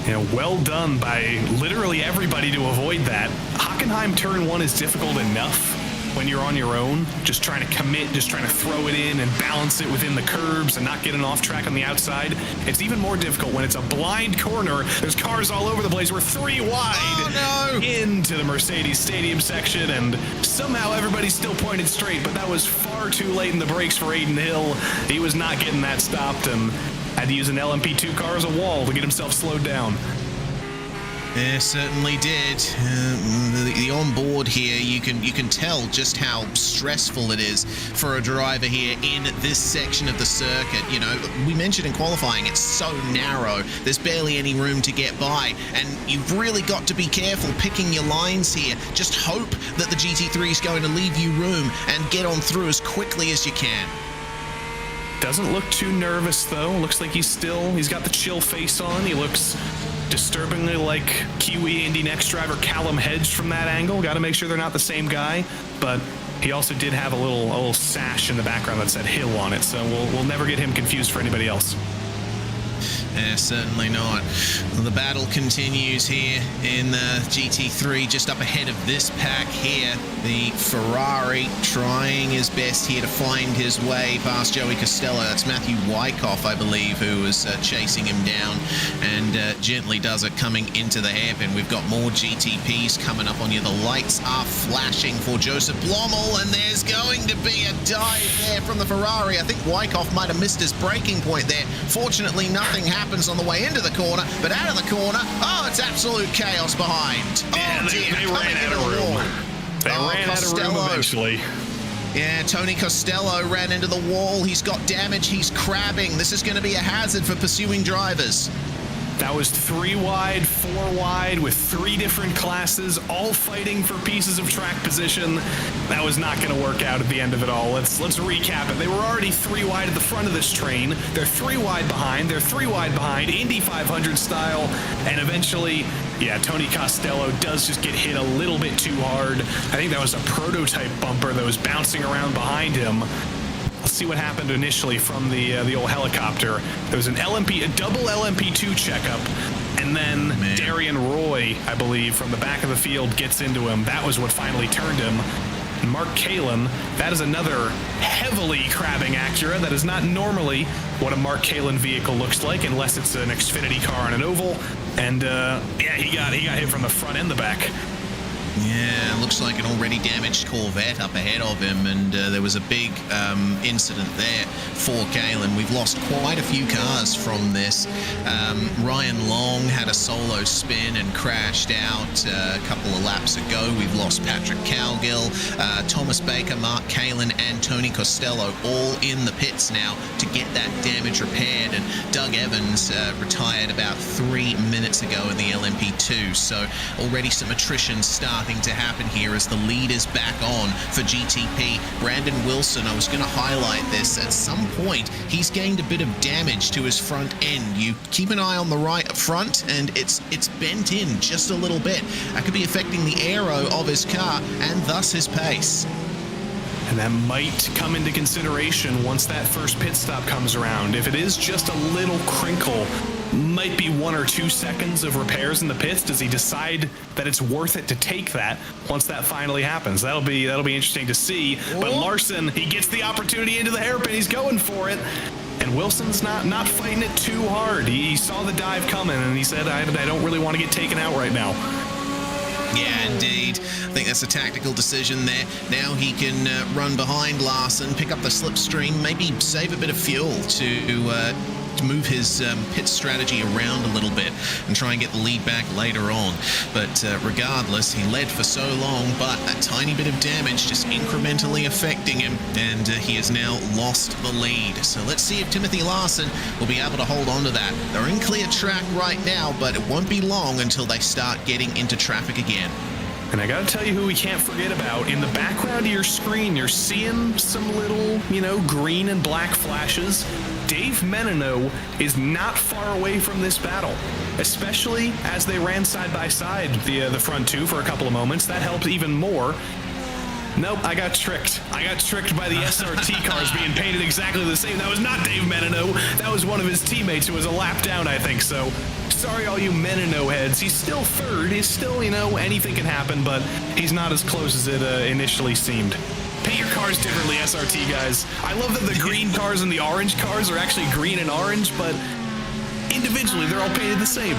You know, well done by literally everybody to avoid that. Hockenheim turn 1 is difficult enough when you're on your own, just trying to commit, just trying to throw it in and balance it within the curbs and not getting off track on the outside. It's even more difficult when it's a blind corner. There's cars all over the place. We're 3 wide into the Mercedes Stadium section, and somehow everybody's still pointed straight, but that was far too late in the brakes for Aiden Hill. He was not getting that stopped and had to use an LMP2 car as a wall to get himself slowed down. Yeah, certainly did. The onboard here, you can tell just how stressful it is for a driver here in this section of the circuit. You know, we mentioned in qualifying, it's so narrow. There's barely any room to get by, and you've really got to be careful picking your lines here. Just hope that the GT3 is going to leave you room and get on through as quickly as you can. Doesn't look too nervous, though. Looks like he's got the chill face on. He looks disturbingly like Kiwi Indy Next driver Callum Hedge from that angle. Got to make sure they're not the same guy, but he also did have a little sash in the background that said Hill on it, so we'll never get him confused for anybody else. Yeah, certainly not. Well, the battle continues here in the GT3, just up ahead of this pack here. The Ferrari trying his best here to find his way past Joey Costello. That's Matthew Wyckoff, I believe, who was chasing him down, and gently does it coming into the hairpin. We've got more GTPs coming up on you. The lights are flashing for Joseph Blommel, and there's going to be a dive there from the Ferrari. I think Wyckoff might have missed his braking point there. Fortunately, nothing happens on the way into the corner, but out of the corner, it's absolute chaos behind. Yeah, they ran out of room. They ran out of room eventually. Yeah, Tony Costello ran into the wall. He's got damage. He's crabbing. This is going to be a hazard for pursuing drivers. That was 3 wide, 4 wide, with 3 different classes, all fighting for pieces of track position. That was not going to work out at the end of it all. Let's recap it. They were already 3 wide at the front of this train. They're 3 wide behind. They're 3 wide behind, Indy 500 style. And eventually, yeah, Tony Costello does just get hit a little bit too hard. I think that was a prototype bumper that was bouncing around behind him. Let's see what happened initially from the old helicopter. There was a double LMP2 checkup, and then Darian Roy, I believe, from the back of the field gets into him. That was what finally turned him. And Mark Kalin, that is another heavily crabbing Acura. That is not normally what a Mark Kalin vehicle looks like, unless it's an Xfinity car on an oval. And yeah, he got hit from the front and the back. Yeah, looks like an already damaged Corvette up ahead of him, and there was a big incident there for Kalin. We've lost quite a few cars from this. Ryan Long had a solo spin and crashed out a couple of laps ago. We've lost Patrick Cowgill, Thomas Baker, Mark Kalin, and Tony Costello all in the pits now to get that damage repaired, and Doug Evans retired about 3 minutes ago in the LMP2, so already some attrition starting to happen here as the lead is back on for GTP. Brandon Wilson, I was going to highlight this. At some point, he's gained a bit of damage to his front end. You keep an eye on the right front, and it's bent in just a little bit. That could be affecting the aero of his car and thus his pace. And that might come into consideration once that first pit stop comes around. If it is just a little crinkle, might be 1 or 2 seconds of repairs in the pits. Does he decide that it's worth it to take that once that finally happens? That'll be interesting to see. But Larson, he gets the opportunity into the hairpin. He's going for it. And Wilson's not fighting it too hard. He saw the dive coming, and he said, I don't really want to get taken out right now. Yeah, indeed. I think that's a tactical decision there. Now he can run behind Larson, pick up the slipstream, maybe save a bit of fuel to move his pit strategy around a little bit and try and get the lead back later on. But regardless, he led for so long, but a tiny bit of damage just incrementally affecting him, and he has now lost the lead. So let's see if Timothy Larson will be able to hold on to that. They're in clear track right now, but it won't be long until they start getting into traffic again. And I gotta tell you who we can't forget about. In the background of your screen, you're seeing some little, green and black flashes. Dave Menino is not far away from this battle, especially as they ran side by side, the front two, for a couple of moments. That helped even more. Nope, I got tricked. I got tricked by the SRT cars being painted exactly the same. That was not Dave Menino. That was one of his teammates who was a lap down, I think. So, sorry all you Menino heads. He's still third. He's still, anything can happen, but he's not as close as it initially seemed. Paint your cars differently, SRT guys. I love that the green cars and the orange cars are actually green and orange, but individually they're all painted the same.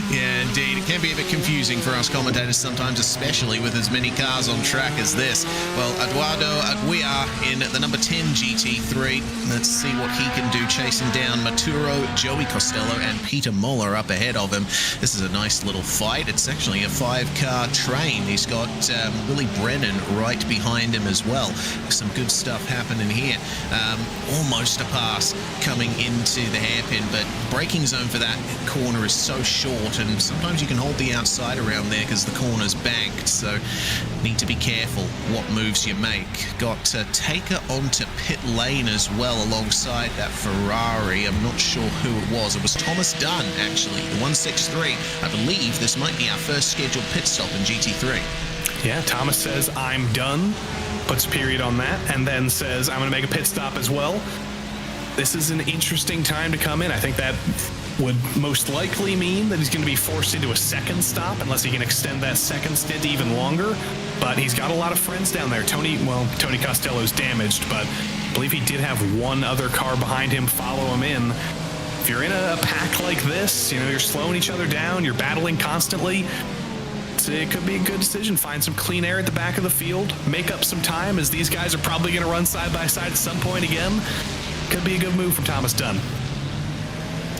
Yeah, indeed. It can be a bit confusing for us commentators sometimes, especially with as many cars on track as this. Well, Eduardo Aguiar in the number 10 GT3. Let's see what he can do, chasing down Maturo, Joey Costello, and Peter Moller up ahead of him. This is a nice little fight. It's actually a 5-car train. He's got Willie Brennan right behind him as well. Some good stuff happening here. Almost a pass coming into the hairpin, but braking zone for that corner is so short, and sometimes you can hold the outside around there because the corner's banked, so need to be careful what moves you make. Got Taker onto pit lane as well alongside that Ferrari. I'm not sure who it was. It was Thomas Dunn, actually, the 163. I believe this might be our first scheduled pit stop in GT3. Yeah, Thomas says, I'm done, puts a period on that, and then says, I'm going to make a pit stop as well. This is an interesting time to come in. I think that would most likely mean that he's going to be forced into a second stop unless he can extend that second stint even longer. But he's got a lot of friends down there. Tony Costello's damaged, but I believe he did have one other car behind him follow him in. If you're in a pack like this, you're slowing each other down, you're battling constantly, it could be a good decision. Find some clean air at the back of the field, make up some time, as these guys are probably going to run side by side at some point again. Could be a good move from Thomas Dunn.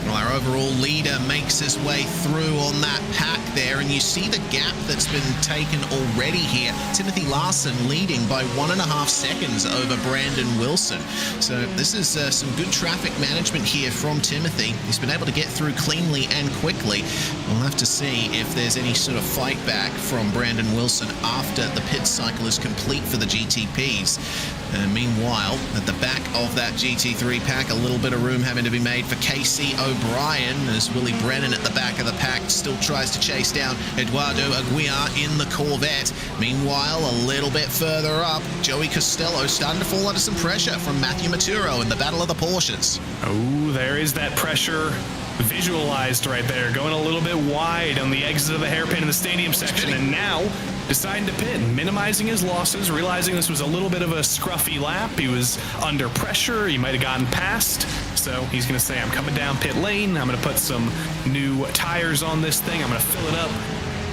Well, our overall leader makes his way through on that pack there, and you see the gap that's been taken already here. Timothy Larson leading by 1.5 seconds over Brandon Wilson. So this is some good traffic management here from Timothy. He's been able to get through cleanly and quickly. We'll have to see if there's any sort of fight back from Brandon Wilson after the pit cycle is complete for the GTPs. And meanwhile, at the back of that GT3 pack, a little bit of room having to be made for Casey O'Brien, as Willie Brennan at the back of the pack still tries to chase down Eduardo Aguiar in the Corvette. Meanwhile, a little bit further up, Joey Costello starting to fall under some pressure from Matthew Maturo in the battle of the Porsches. Oh, there is that pressure visualized right there, going a little bit wide on the exit of the hairpin in the stadium section, and now deciding to pit, minimizing his losses, realizing this was a little bit of a scruffy lap. He was under pressure. He might have gotten past. So he's going to say, I'm coming down pit lane. I'm going to put some new tires on this thing. I'm going to fill it up,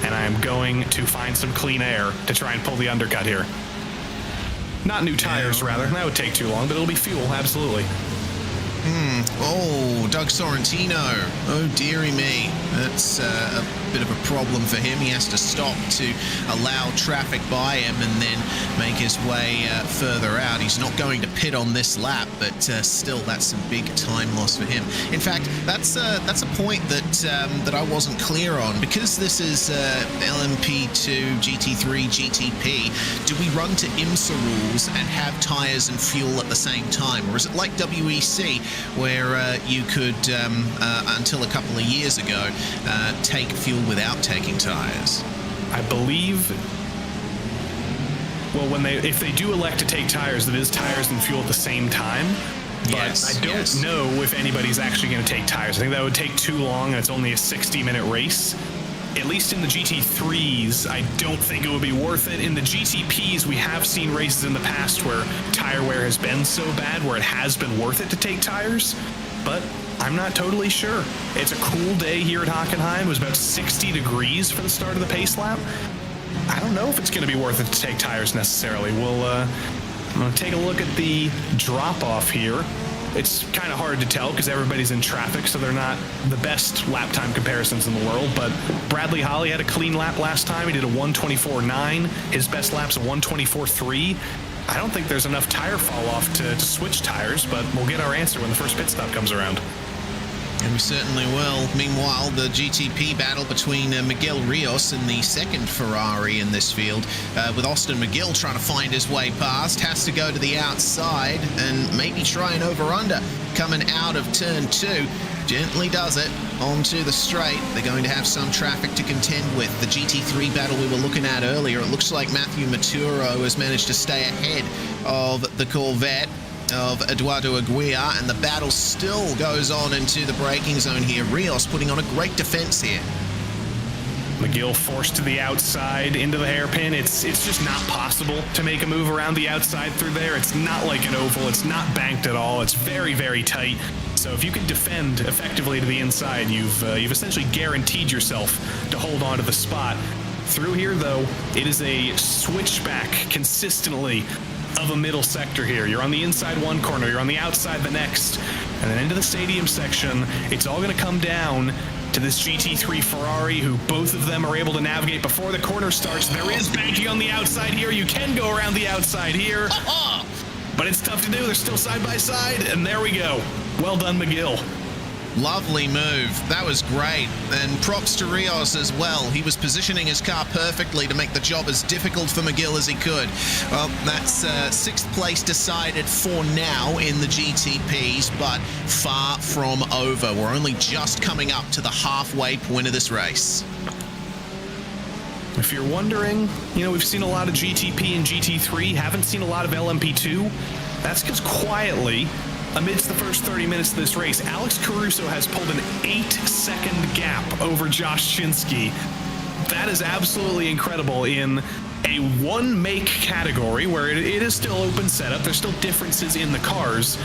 and I'm going to find some clean air to try and pull the undercut here. Not new tires, rather. That would take too long, but it'll be fuel, absolutely. Oh, Doug Sorrentino. Oh, dearie me. That's a bit of a problem for him. He has to stop to allow traffic by him and then make his way further out. He's not going to pit on this lap, but still, that's some big time loss for him. In fact, that's a point that I wasn't clear on. Because this is LMP2 GT3 GTP, do we run to IMSA rules and have tires and fuel at the same time, or is it like WEC where you could until a couple of years ago take fuel without taking tires? I believe, well, if they do elect to take tires, it is tires and fuel at the same time. But Yes, I don't know if anybody's actually going to take tires. I think that would take too long, and it's only a 60-minute race. At least in the GT3s, I don't think it would be worth it. In the GTPs, we have seen races in the past where tire wear has been so bad where it has been worth it to take tires, but I'm not totally sure. It's a cool day here at Hockenheim. It was about 60 degrees for the start of the pace lap. I don't know if it's going to be worth it to take tires necessarily. I'm going to take a look at the drop-off here. It's kind of hard to tell because everybody's in traffic, so they're not the best lap time comparisons in the world, but Bradley Holly had a clean lap last time. He did a 1:24.9. His best lap's a 1:24.3. I don't think there's enough tire fall off to switch tires, but we'll get our answer when the first pit stop comes around. And we certainly will. Meanwhile, the GTP battle between Miguel Rios and the second Ferrari in this field, with Austin McGill trying to find his way past, has to go to the outside and maybe try an over-under coming out of turn 2. Gently does it onto the straight. They're going to have some traffic to contend with. The GT3 battle we were looking at earlier, it looks like Matthew Maturo has managed to stay ahead of the Corvette of Eduardo Aguirre, and the battle still goes on into the braking zone here. Rios putting on a great defense here. McGill forced to the outside into the hairpin. It's just not possible to make a move around the outside through there. It's not like an oval. It's not banked at all. It's very, very tight. So if you can defend effectively to the inside, you've essentially guaranteed yourself to hold on to the spot. Through here, though, it is a switchback consistently of a middle sector here. You're on the inside one corner, you're on the outside the next, and then into the stadium section. It's all going to come down to this GT3 Ferrari, who both of them are able to navigate before the corner starts. There is banking on the outside here. You can go around the outside here, but it's tough to do. They're still side by side, and there we go. Well done, McGill. Lovely move. That was great. And props to Rios as well. He was positioning his car perfectly to make the job as difficult for McGill as he could. Well, that's 6th place decided for now in the GTPs, but far from over. We're only just coming up to the halfway point of this race. If you're wondering, we've seen a lot of GTP and GT3, haven't seen a lot of LMP2. That's because quietly, amidst the first 30 minutes of this race, Alex Caruso has pulled an 8-second gap over Josh Chinsky. That is absolutely incredible in a one-make category where it is still open setup. There's still differences in the cars,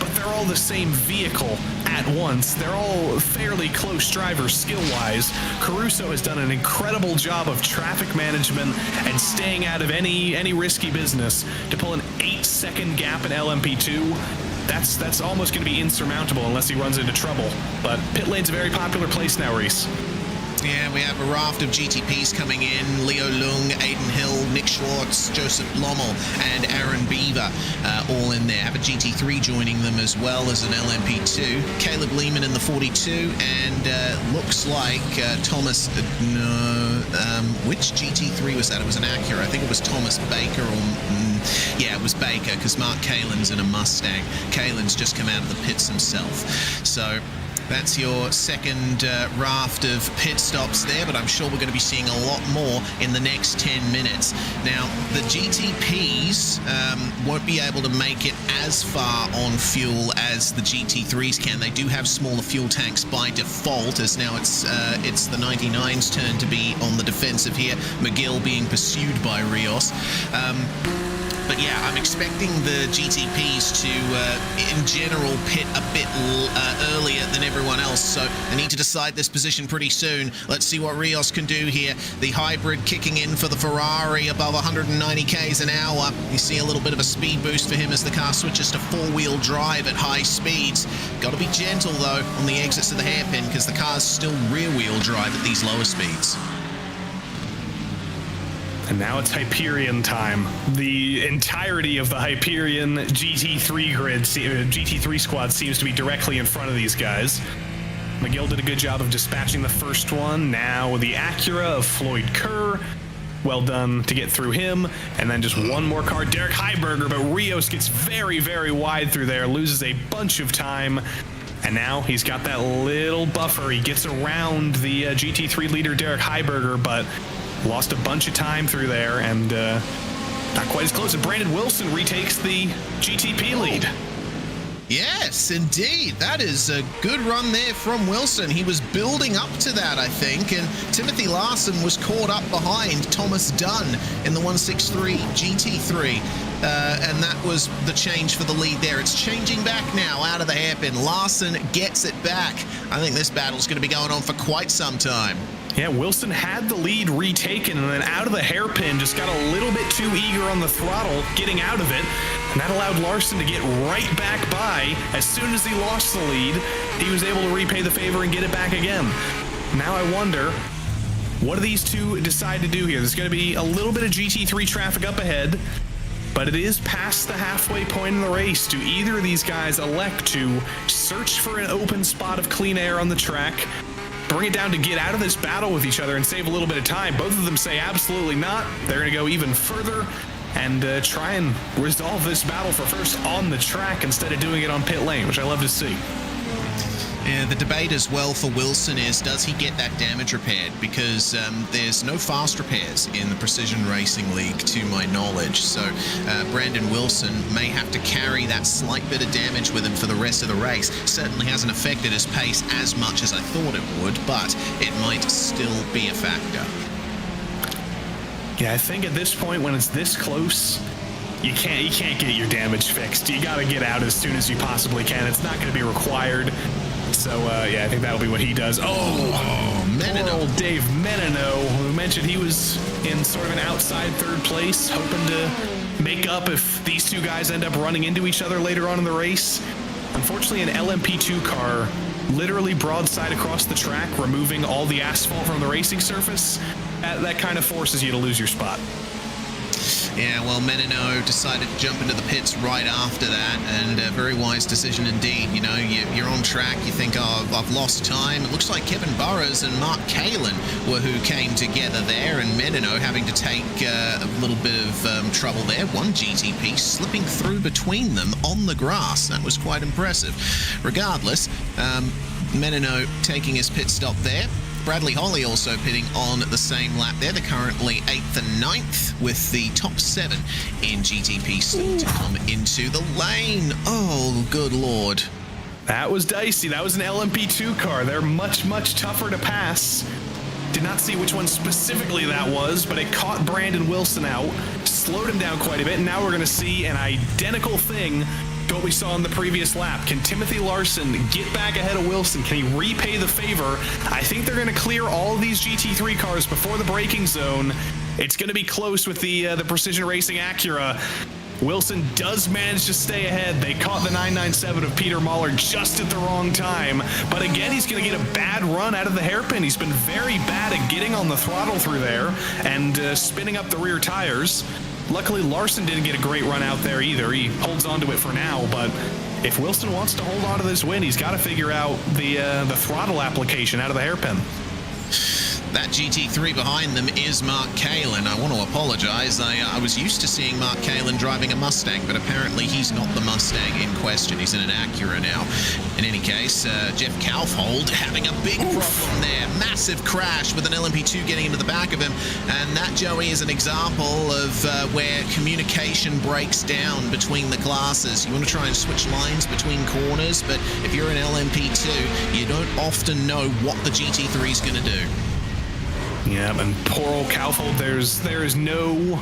but they're all the same vehicle at once. They're all fairly close drivers skill-wise. Caruso has done an incredible job of traffic management and staying out of any risky business to pull an 8-second gap in LMP2. That's almost going to be insurmountable unless he runs into trouble. But pit lane's a very popular place now, Reese. Yeah, we have a raft of GTPs coming in. Leo Lung, Aiden Hill, Nick Schwartz, Joseph Lommel, and Aaron Beaver all in there. Have a GT3 joining them as well as an LMP2. Caleb Lehman in the 42, and looks like Thomas... which GT3 was that? It was an Acura. I think it was Thomas Baker or... yeah, it was Baker, because Mark Kalin's in a Mustang. Kalin's just come out of the pits himself. So... that's your second raft of pit stops there, but I'm sure we're going to be seeing a lot more in the next 10 minutes. Now, the GTPs won't be able to make it as far on fuel as the GT3s can. They do have smaller fuel tanks by default, as now it's the 99's turn to be on the defensive here. McGill being pursued by Rios. But yeah, I'm expecting the GTPs to, in general, pit a bit earlier than everybody everyone else, so they need to decide this position pretty soon. Let's see what Rios can do here. The hybrid kicking in for the Ferrari above 190 k's an hour. You see a little bit of a speed boost for him as the car switches to four-wheel drive at high speeds. Got to be gentle, though, on the exits of the hairpin because the car's still rear-wheel drive at these lower speeds. And now it's Hyperion time. The entirety of the Hyperion GT3 grid, GT3 squad seems to be directly in front of these guys. McGill did a good job of dispatching the first one. Now the Acura of Floyd Kerr. Well done to get through him. And then just one more car, Derek Heiberger, but Rios gets very, very wide through there, loses a bunch of time. And now he's got that little buffer. He gets around the GT3 leader, Derek Heiberger, but lost a bunch of time through there, and not quite as close. And Brandon Wilson retakes the GTP lead. Yes, indeed. That is a good run there from Wilson. He was building up to that, I think, and Timothy Larson was caught up behind Thomas Dunn in the 163 GT3, and that was the change for the lead there. It's changing back now out of the hairpin. Larson gets it back. I think this battle's going to be going on for quite some time. Yeah, Wilson had the lead retaken, and then out of the hairpin, just got a little bit too eager on the throttle, getting out of it, and that allowed Larson to get right back by. As soon as he lost the lead, he was able to repay the favor and get it back again. Now I wonder, what do these two decide to do here? There's going to be a little bit of GT3 traffic up ahead, but it is past the halfway point in the race. Do either of these guys elect to search for an open spot of clean air on the track, bring it down to get out of this battle with each other and save a little bit of time? Both of them say absolutely not. They're going to go even further and try and resolve this battle for first on the track instead of doing it on pit lane, which I love to see. Yeah, the debate as well for Wilson is, does he get that damage repaired? Because there's no fast repairs in the Precision Racing League, to my knowledge. So Brandon Wilson may have to carry that slight bit of damage with him for the rest of the race. Certainly hasn't affected his pace as much as I thought it would, but it might still be a factor. Yeah, I think at this point, when it's this close, you can't get your damage fixed. You got to get out as soon as you possibly can. It's not going to be required. So, yeah, I think that'll be what he does. Poor old Dave Menino, who mentioned he was in sort of an outside third place, hoping to make up if these two guys end up running into each other later on in the race. Unfortunately, an LMP2 car literally broadside across the track, removing all the asphalt from the racing surface. That kind of forces you to lose your spot. Yeah, well, Menino decided to jump into the pits right after that, and a very wise decision indeed. You know, you're on track, you think, oh, I've lost time. It looks like Kevin Burrows and Mark Kalin were who came together there, and Menino having to take a little bit of trouble there. One GTP slipping through between them on the grass. That was quite impressive. Regardless, Menino taking his pit stop there. Bradley Holly also pitting on the same lap there. They're currently 8th and 9th with the top 7 in GTP still to come into the lane. Oh, good Lord. That was dicey. That was an LMP2 car. They're much, much tougher to pass. Did not see which one specifically that was, but it caught Brandon Wilson out, slowed him down quite a bit, and now we're going to see an identical thing to what we saw in the previous lap. Can Timothy Larson get back ahead of Wilson? Can he repay the favor? I think they're going to clear all of these GT3 cars before the braking zone. It's going to be close with the Precision Racing Acura. Wilson does manage to stay ahead. They caught the 997 of Peter Mahler just at the wrong time. But again, he's going to get a bad run out of the hairpin. He's been very bad at getting on the throttle through there and spinning up the rear tires. Luckily, Larson didn't get a great run out there either. He holds on to it for now, but if Wilson wants to hold on to this win, he's got to figure out the throttle application out of the hairpin. That GT3 behind them is Mark Kalin. I want to apologize. I was used to seeing Mark Kalin driving a Mustang, but apparently he's not the Mustang in question. He's in an Acura now. In any case, Jeff Kaufhold having a big problem there. Massive crash with an LMP2 getting into the back of him. And that, Joey, is an example of where communication breaks down between the classes. You want to try and switch lines between corners, but if you're an LMP2, you don't often know what the GT3 is going to do. Yeah, and poor old Kaufhold, there is no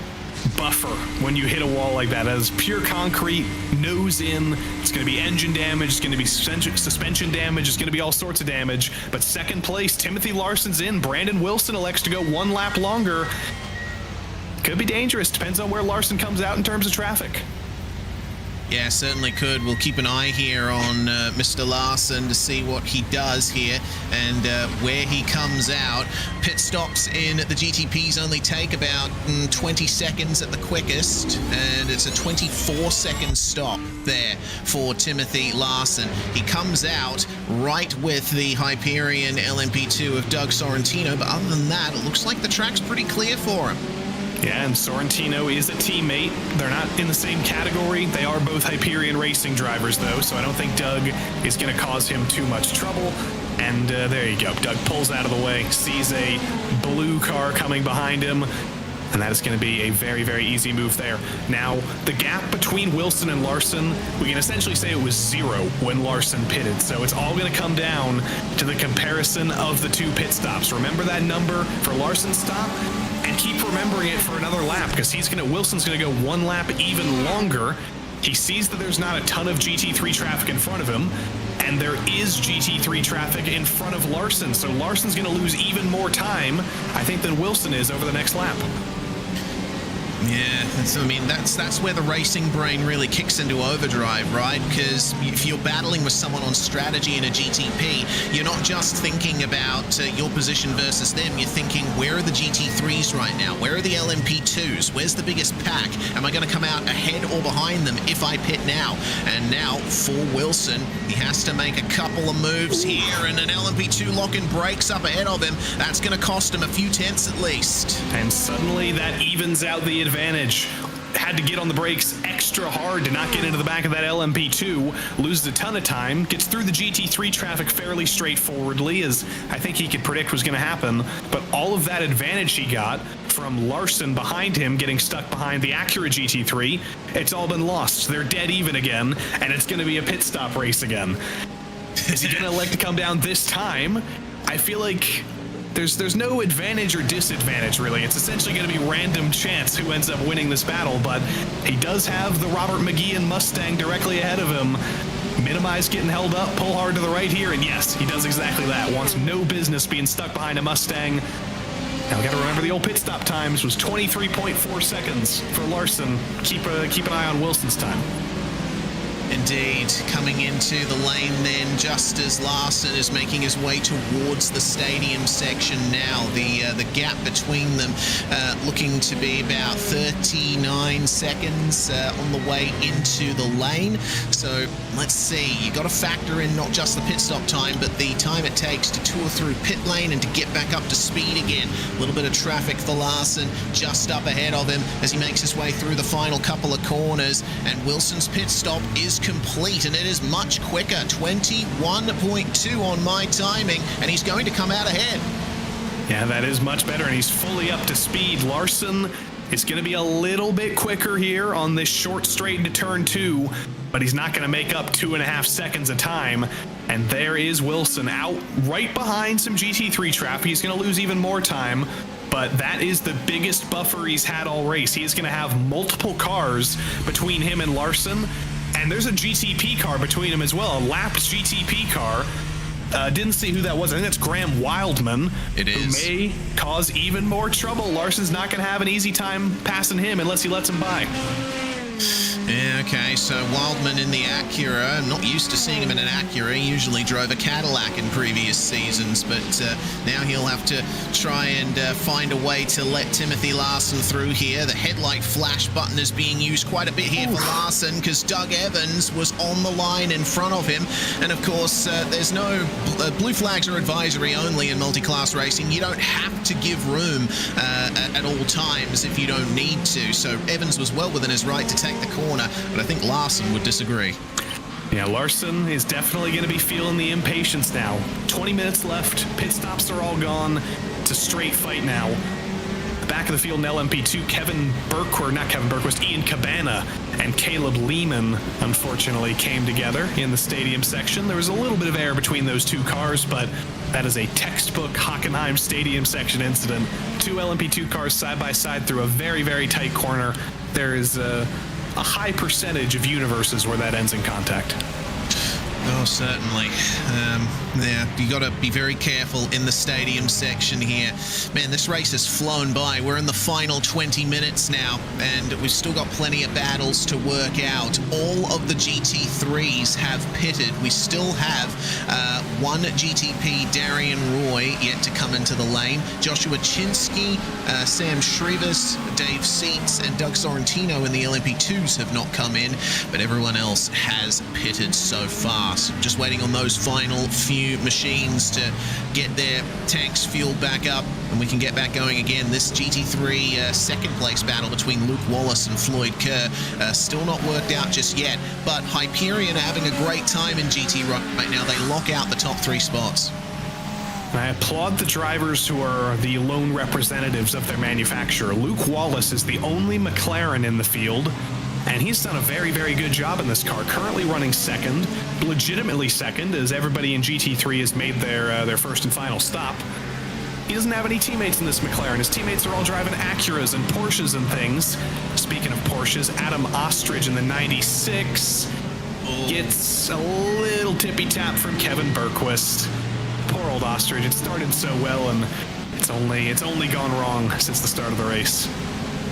buffer when you hit a wall like that. That is pure concrete, nose in. It's going to be engine damage. It's going to be suspension damage. It's going to be all sorts of damage. But second place, Timothy Larson's in. Brandon Wilson elects to go one lap longer. Could be dangerous. Depends on where Larson comes out in terms of traffic. Yeah, certainly could. We'll keep an eye here on Mr. Larson to see what he does here and where he comes out. Pit stops in the GTPs only take about 20 seconds at the quickest, and it's a 24-second stop there for Timothy Larson. He comes out right with the Hyperion LMP2 of Doug Sorrentino, but other than that, it looks like the track's pretty clear for him. Yeah, and Sorrentino is a teammate. They're not in the same category. They are both Hyperion racing drivers, though, so I don't think Doug is going to cause him too much trouble. And there you go. Doug pulls out of the way, sees a blue car coming behind him, and that is going to be a very, very easy move there. Now, the gap between Wilson and Larson, we can essentially say it was 0 when Larson pitted. So it's all going to come down to the comparison of the two pit stops. Remember that number for Larson's stop? And keep remembering it for another lap, because Wilson's going to go one lap even longer. He sees that there's not a ton of GT3 traffic in front of him, and there is GT3 traffic in front of Larson. So Larson's going to lose even more time, I think, than Wilson is over the next lap. Yeah, that's where the racing brain really kicks into overdrive, right? Because if you're battling with someone on strategy in a GTP, you're not just thinking about your position versus them. You're thinking, where are the GT3s right now? Where are the LMP2s? Where's the biggest pack? Am I going to come out ahead or behind them if I pit now? And now, for Wilson, he has to make a couple of moves here, and an LMP2 locking brakes up ahead of him. That's going to cost him a few tenths at least. And suddenly that evens out the advantage. Had to get on the brakes extra hard to not get into the back of that LMP2, loses a ton of time, gets through the GT3 traffic fairly straightforwardly, as I think he could predict was going to happen, but all of that advantage he got from Larson behind him getting stuck behind the Acura GT3, it's all been lost. They're dead even again, and it's going to be a pit stop race again. Is he going to elect to come down this time? I feel like there's no advantage or disadvantage, really. It's essentially going to be random chance who ends up winning this battle, but he does have the Robert McGeehan Mustang directly ahead of him. Minimize getting held up, pull hard to the right here, and yes, he does exactly that. Wants no business being stuck behind a Mustang. Now we got to remember the old pit stop times was 23.4 seconds for Larson. Keep an eye on Wilson's time. Indeed, coming into the lane then, just as Larson is making his way towards the stadium section now. The gap between them looking to be about 39 seconds on the way into the lane. So let's see, you got to factor in not just the pit stop time, but the time it takes to tour through pit lane and to get back up to speed again. A little bit of traffic for Larson just up ahead of him as he makes his way through the final couple of corners, and Wilson's pit stop is complete, and it is much quicker. 21.2 on my timing, and he's going to come out ahead. Yeah, that is much better, and he's fully up to speed. Larson is going to be a little bit quicker here on this short straight into turn 2, but he's not going to make up 2.5 seconds of time. And there is Wilson out right behind some GT3 traffic. He's going to lose even more time, but that is the biggest buffer he's had all race. He is going to have multiple cars between him and Larson. And there's a GTP car between them as well, a lapped GTP car. Didn't see who that was. I think that's Graham Wildman. It is. Who may cause even more trouble. Larson's not going to have an easy time passing him unless he lets him by. Yeah, okay, so Wildman in the Acura. I'm not used to seeing him in an Acura. He usually drove a Cadillac in previous seasons, but now he'll have to try and find a way to let Timothy Larson through here. The headlight flash button is being used quite a bit here for Larson because Doug Evans was on the line in front of him. And of course, there's no blue flags are advisory only in multi-class racing. You don't have to give room at all times if you don't need to. So Evans was well within his right to take the corner, but I think Larson would disagree. Yeah, Larson is definitely going to be feeling the impatience now. 20 minutes left. Pit stops are all gone. It's a straight fight now. the back of the field in LMP2, Ian Cabana and Caleb Lehman, unfortunately, came together in the stadium section. There was a little bit of air between those two cars, but that is a textbook Hockenheim stadium section incident. Two LMP2 cars side by side through a very, very tight corner. There is a high percentage of universes where that ends in contact. Oh, certainly. Yeah, you got to be very careful in the stadium section here. Man, this race has flown by. We're in the final 20 minutes now, and we've still got plenty of battles to work out. All of the GT3s have pitted. We still have one GTP, Darian Roy, yet to come into the lane. Joshua Chinsky, Sam Shrivas, Dave Seats, and Doug Sorrentino in the LMP2s have not come in, but everyone else has pitted so far. So just waiting on those final few machines to get their tanks fueled back up, and we can get back going again. This GT3 second place battle between Luke Wallace and Floyd Kerr still not worked out just yet, but Hyperion are having a great time in GT right now. They lock out the top 3 spots. I applaud the drivers who are the lone representatives of their manufacturer. Luke Wallace is the only McLaren in the field, and he's done a very, very good job in this car. Currently running second, legitimately second, as everybody in GT3 has made their first and final stop. He doesn't have any teammates in this McLaren. His teammates are all driving Acuras and Porsches and things. Speaking of Porsches, Adam Ostrich in the 96 gets a little tippy-tap from Kevin Bergquist. Poor old Ostrich. It started so well, and it's only gone wrong since the start of the race.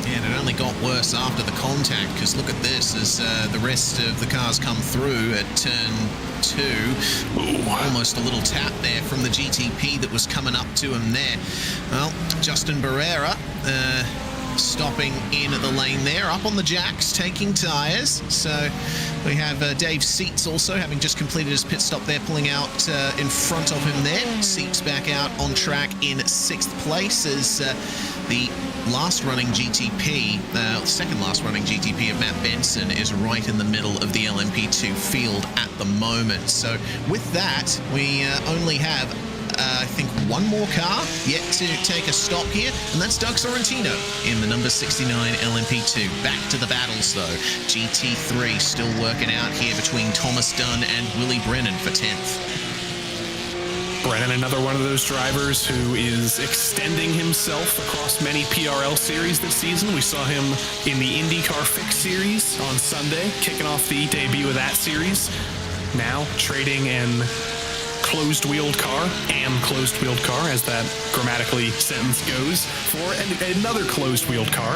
Yeah, and it only got worse after the contact, because look at this as the rest of the cars come through at turn 2. Ooh, almost a little tap there from the GTP that was coming up to him there. Well, Justin Barrera stopping in the lane there, up on the jacks, taking tyres. So we have Dave Seats also having just completed his pit stop there, pulling out in front of him there. Seats back out on track in 6th place as the last running GTP, second last running GTP of Matt Benson is right in the middle of the LMP2 field at the moment. So with that, we only have I think one more car yet to take a stop here, and that's Doug Sorrentino in the number 69 LMP2. Back to the battles though. GT3 still working out here between Thomas Dunn and Willie Brennan for 10th. Brennan, another one of those drivers who is extending himself across many PRL series this season. We saw him in the IndyCar Fix series on Sunday, kicking off the debut of that series. Now trading in closed-wheeled car, as that grammatically sentence goes, for another closed-wheeled car,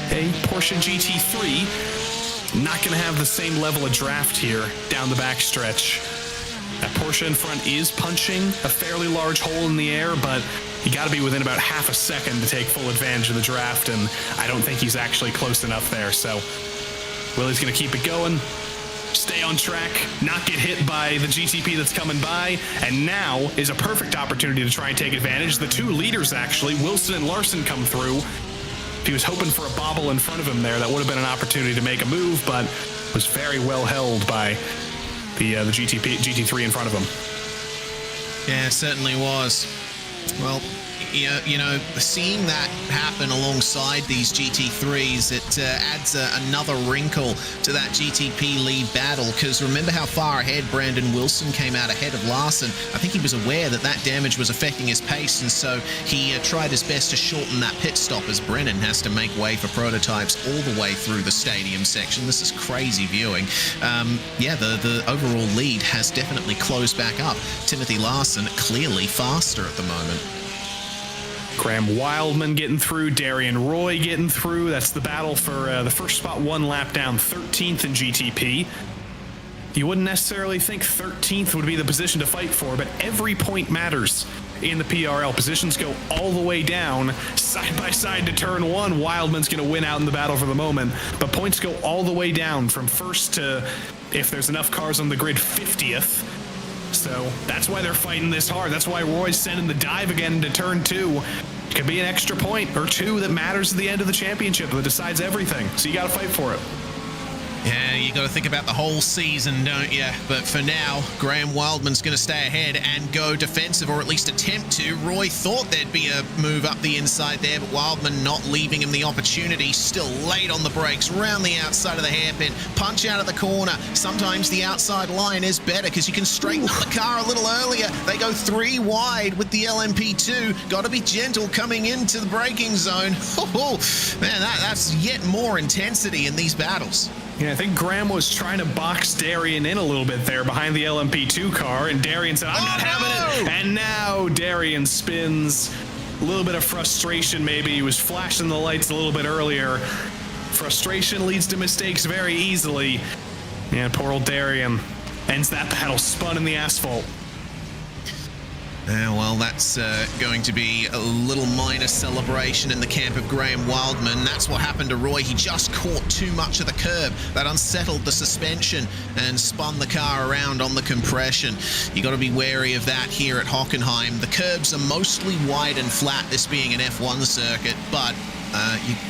a Porsche GT3. Not going to have the same level of draft here down the backstretch. That Porsche in front is punching a fairly large hole in the air, but you got to be within about half a second to take full advantage of the draft, and I don't think he's actually close enough there. So Willie's going to keep it going, stay on track, not get hit by the GTP that's coming by, and now is a perfect opportunity to try and take advantage. The two leaders, actually, Wilson and Larson, come through. If he was hoping for a bobble in front of him there, that would have been an opportunity to make a move, but was very well held by the GT3 in front of him. Yeah, it certainly was. Well, you know, seeing that happen alongside these GT3s, it adds another wrinkle to that GTP lead battle, because remember how far ahead Brandon Wilson came out ahead of Larson. I think he was aware that that damage was affecting his pace, and so he tried his best to shorten that pit stop as Brennan has to make way for prototypes all the way through the stadium section. This is crazy viewing. Yeah, the overall lead has definitely closed back up. Timothy Larson clearly faster at the moment. Graham Wildman getting through, Darian Roy getting through. That's the battle for the first spot, one lap down, 13th in GTP. You wouldn't necessarily think 13th would be the position to fight for, but every point matters in the PRL. Positions go all the way down, side by side to turn 1. Wildman's going to win out in the battle for the moment, but points go all the way down from first to, if there's enough cars on the grid, 50th. So that's why they're fighting this hard. That's why Roy's sending the dive again into turn 2. It could be an extra point or two that matters at the end of the championship that decides everything. So you got to fight for it. Yeah, you got to think about the whole season, don't you? But for now, Graham Wildman's going to stay ahead and go defensive, or at least attempt to. Roy thought there'd be a move up the inside there, but Wildman not leaving him the opportunity. Still late on the brakes, round the outside of the hairpin, punch out of the corner. Sometimes the outside line is better because you can straighten up the car a little earlier. They go 3 wide with the LMP2. Got to be gentle coming into the braking zone. Oh, man, that's yet more intensity in these battles. Yeah, I think Graham was trying to box Darian in a little bit there behind the LMP2 car, and Darian said, I'm not having it. And now Darian spins. A little bit of frustration maybe. He was flashing the lights a little bit earlier. Frustration leads to mistakes very easily. Yeah, poor old Darian ends that battle spun in the asphalt. Well, that's going to be a little minor celebration in the camp of Graham Wildman. That's what happened to Roy. He just caught too much of the curb. That unsettled the suspension and spun the car around on the compression. You got to be wary of that here at Hockenheim. The curbs are mostly wide and flat, this being an F1 circuit, but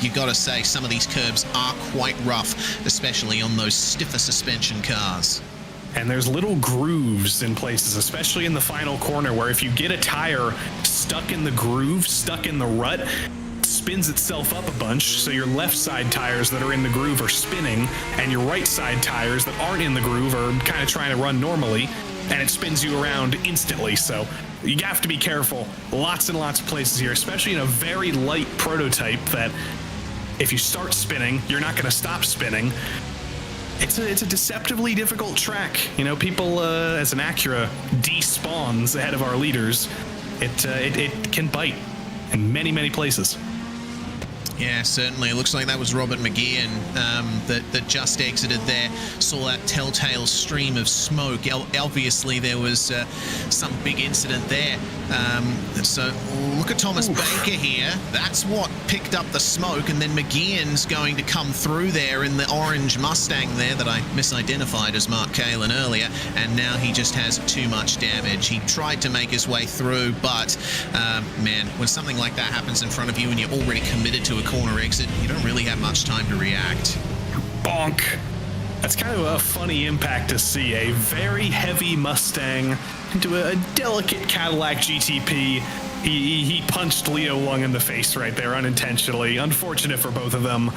you got to say some of these curbs are quite rough, especially on those stiffer suspension cars. And there's little grooves in places, especially in the final corner, where if you get a tire stuck in the groove, stuck in the rut, it spins itself up a bunch, so your left side tires that are in the groove are spinning, and your right side tires that aren't in the groove are kind of trying to run normally, and it spins you around instantly. So you have to be careful. Lots and lots of places here, especially in a very light prototype, that if you start spinning, you're not going to stop spinning. It's a deceptively difficult track. You know, people, as an Acura despawns ahead of our leaders, it can bite in many, many places. Yeah, certainly. It looks like that was Robert McGeehan that just exited there. Saw that telltale stream of smoke. Obviously, there was some big incident there. So look at Thomas Baker here. That's what picked up the smoke, and then McGeehan's going to come through there in the orange Mustang there that I misidentified as Mark Kalin earlier, and now he just has too much damage. He tried to make his way through, but man, when something like that happens in front of you and you're already committed to a corner exit, you don't really have much time to react. Bonk. That's kind of a funny impact to see. A very heavy Mustang into a delicate Cadillac GTP. He punched Leo Wang in the face right there unintentionally. Unfortunate for both of them.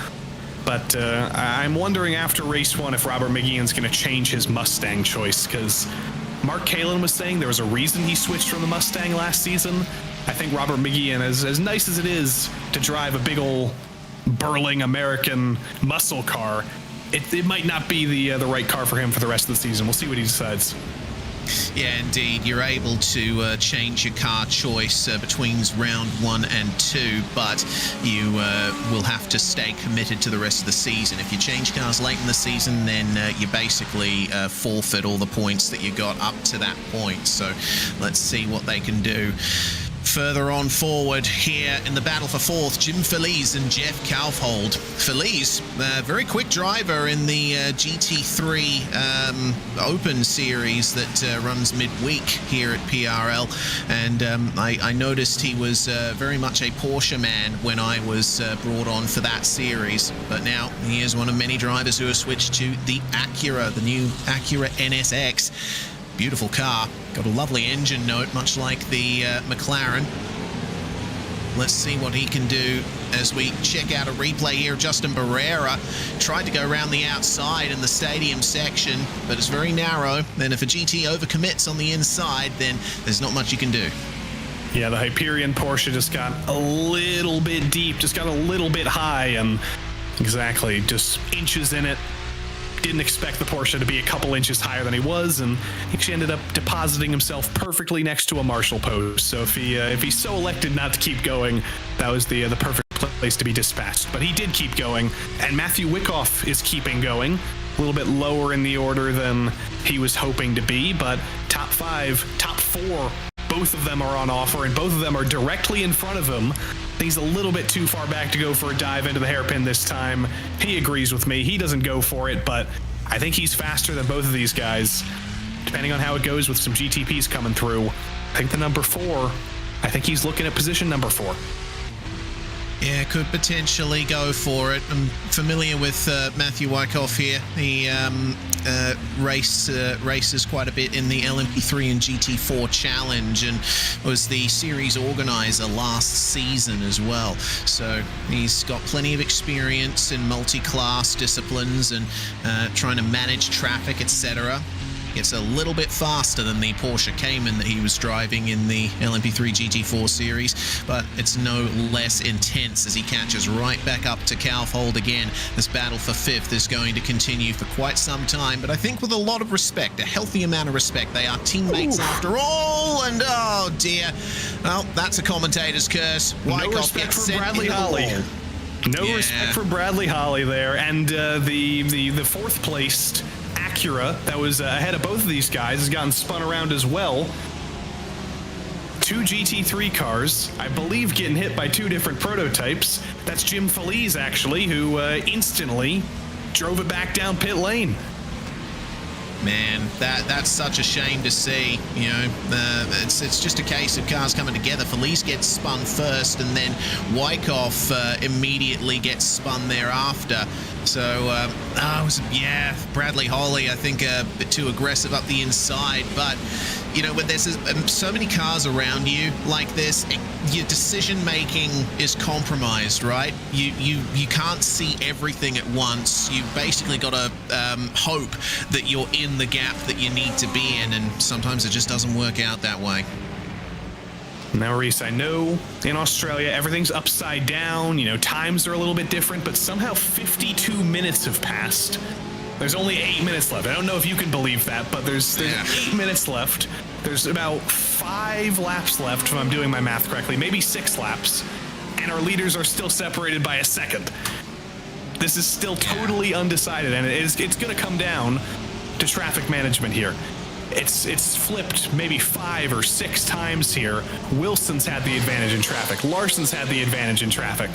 But I'm wondering after race 1 if Robert McGeehan's going to change his Mustang choice, because Mark Kalin was saying there was a reason he switched from the Mustang last season. I think Robert McGeehan, as nice as it is to drive a big old burling American muscle car, it might not be the right car for him for the rest of the season. We'll see what he decides. Yeah, indeed. You're able to change your car choice between round 1 and 2, but you will have to stay committed to the rest of the season. If you change cars late in the season, then you basically forfeit all the points that you got up to that point. So let's see what they can do. Further on forward here in the battle for 4th, Jim Feliz and Jeff Kaufhold. Feliz, very quick driver in the GT3 Open Series that runs midweek here at PRL, and I noticed he was very much a Porsche man when I was brought on for that series, but now he is one of many drivers who have switched to the Acura, the new Acura NSX. Beautiful car, got a lovely engine note, much like the McLaren. Let's see what he can do as we check out a replay here. Justin Barrera tried to go around the outside in the stadium section, but it's very narrow. Then if a GT overcommits on the inside, then there's not much you can do. Yeah, the Hyperion Porsche just got a little bit deep, just got a little bit high, and exactly, just inches in it. Didn't expect the Porsche to be a couple inches higher than he was, and he actually ended up depositing himself perfectly next to a Marshall post. So if he's so elected not to keep going, that was the perfect place to be dispatched. But he did keep going, and Matthew Wyckoff is keeping going. A little bit lower in the order than he was hoping to be, but top 5, top 4, both of them are on offer, and both of them are directly in front of him. He's a little bit too far back to go for a dive into the hairpin this time. He agrees with me. He doesn't go for it, but I think he's faster than both of these guys. Depending on how it goes with some GTPs coming through, I think the number 4, I think he's looking at position number 4. Yeah, could potentially go for it. I'm familiar with Matthew Wyckoff here. He races quite a bit in the LMP3 and GT4 challenge and was the series organizer last season as well. So he's got plenty of experience in multi-class disciplines and trying to manage traffic, etc. It's a little bit faster than the Porsche Cayman that he was driving in the LMP3 GT4 series, but it's no less intense as he catches right back up to Kaufhold again. This battle for 5th is going to continue for quite some time, but I think with a lot of respect, a healthy amount of respect. They are teammates after all, and oh dear. Well, that's a commentator's curse. No respect for Bradley Holly. No respect for Bradley Holly there, and the 4th placed Acura that was ahead of both of these guys has gotten spun around as well. 2 GT3 cars, I believe, getting hit by 2 different prototypes. That's Jim Feliz, actually, who instantly drove it back down pit lane. Man, that's such a shame to see. You know, it's just a case of cars coming together. Felice gets spun first, and then Wyckoff immediately gets spun thereafter. So, Bradley Holly, I think a bit too aggressive up the inside. But, you know, when there's so many cars around you like this, your decision making is compromised, right? You can't see everything at once. You basically got to hope that you're in the gap that you need to be in, and sometimes it just doesn't work out that way. Now, Reese, I know in Australia everything's upside down, you know, times are a little bit different, but somehow 52 minutes have passed. There's only 8 minutes left. I don't know if you can believe that, but there's 8 minutes left. There's about 5 laps left, if I'm doing my math correctly, maybe 6 laps, and our leaders are still separated by a second. This is still totally undecided, and it's going to come down to traffic management here. It's flipped maybe 5 or 6 times here. Wilson's had the advantage in traffic. Larson's had the advantage in traffic.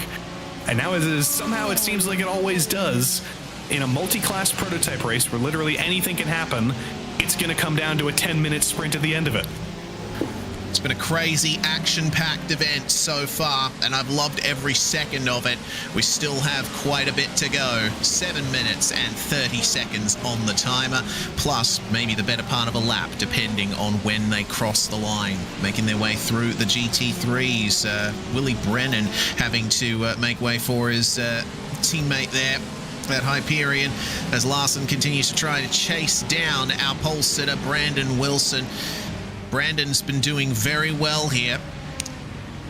And now somehow it seems like it always does. In a multi-class prototype race where literally anything can happen, it's going to come down to a 10-minute sprint at the end of it. It's been a crazy, action-packed event so far, and I've loved every second of it. We still have quite a bit to go. 7 minutes and 30 seconds on the timer, plus maybe the better part of a lap, depending on when they cross the line. Making their way through the GT3s. Willie Brennan having to make way for his teammate there at Hyperion, as Larson continues to try to chase down our pole sitter, Brandon Wilson. Brandon's been doing very well here.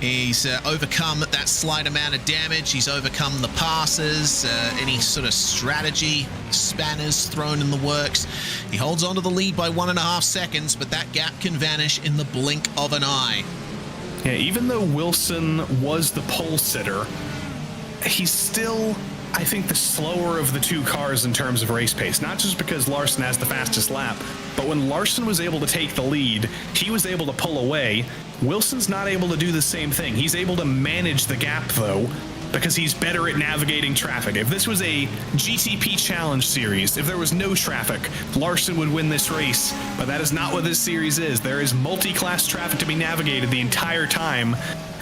He's overcome that slight amount of damage. He's overcome the passes, any sort of strategy spanners thrown in the works. He holds on to the lead by 1.5 seconds, but that gap can vanish in the blink of an eye. Yeah, even though Wilson was the pole sitter, he's still, I think, the slower of the 2 cars in terms of race pace. Not just because Larson has the fastest lap, but when Larson was able to take the lead, he was able to pull away. Wilson's not able to do the same thing. He's able to manage the gap, though, because he's better at navigating traffic. If this was a GTP challenge series, if there was no traffic, Larson would win this race, but that is not what this series is. There is multi-class traffic to be navigated the entire time,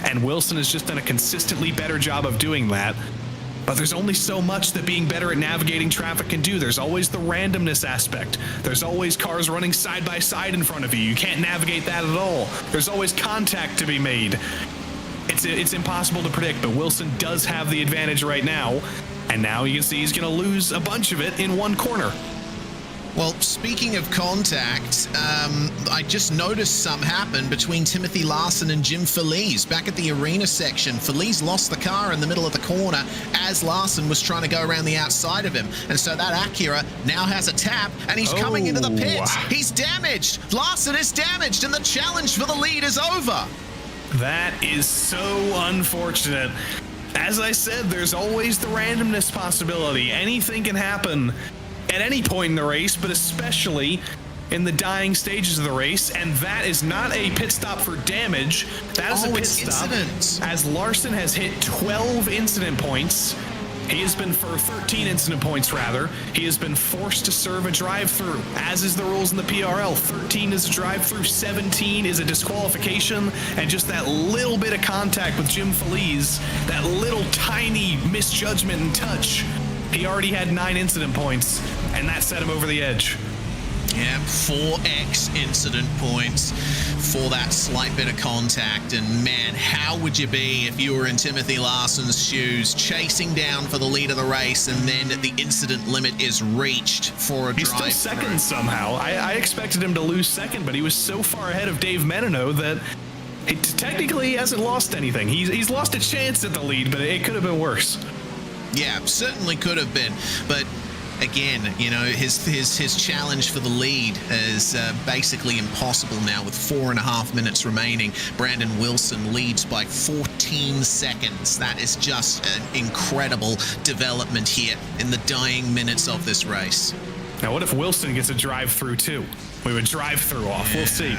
and Wilson has just done a consistently better job of doing that. But there's only so much that being better at navigating traffic can do. There's always the randomness aspect. There's always cars running side by side in front of you. You can't navigate that at all. There's always contact to be made. It's impossible to predict, but Wilson does have the advantage right now. And now you can see he's going to lose a bunch of it in one corner. Well, speaking of contact, I just noticed some happen between Timothy Larson and Jim Feliz back at the arena section. Feliz lost the car in the middle of the corner as Larson was trying to go around the outside of him. And so that Acura now has a tap, and he's coming into the pits. He's damaged. Larson is damaged, and the challenge for the lead is over. That is so unfortunate. As I said, there's always the randomness possibility. Anything can happen at any point in the race, but especially in the dying stages of the race, and that is not a pit stop for damage. That is a pit stop, as Larson has hit 12 incident points He has been, for 13 incident points rather, he has been forced to serve a drive-through, as is the rules in the PRL. 13 is a drive-through, 17 is a disqualification, and just that little bit of contact with Jim Feliz, that little tiny misjudgment and touch, he already had 9 incident points, and that set him over the edge. Yeah, 4x incident points for that slight bit of contact. And man, how would you be if you were in Timothy Larson's shoes, chasing down for the lead of the race, and then the incident limit is reached for a drive? He's still second somehow. I expected him to lose second, but he was so far ahead of Dave Menino that he technically hasn't lost anything. He's lost a chance at the lead, but it could have been worse. Yeah, certainly could have been, but again, you know, his challenge for the lead is basically impossible now with 4.5 minutes remaining. Brandon Wilson leads by 14 seconds. That is just an incredible development here in the dying minutes of this race. Now, what if Wilson gets a drive-through too? We would drive-through off. We'll see.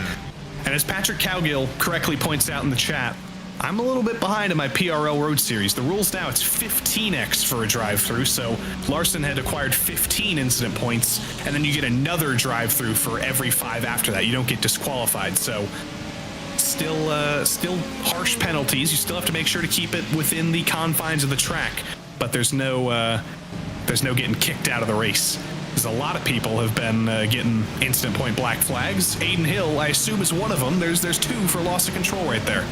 And as Patrick Cowgill correctly points out in the chat, I'm a little bit behind in my PRL Road Series. The rules now, it's 15x for a drive-through, so Larson had acquired 15 incident points, and then you get another drive-through for every 5 after that. You don't get disqualified, so still harsh penalties. You still have to make sure to keep it within the confines of the track, but there's no getting kicked out of the race. Because a lot of people have been getting incident point black flags. Aiden Hill, I assume, is one of them. There's 2 for loss of control right there.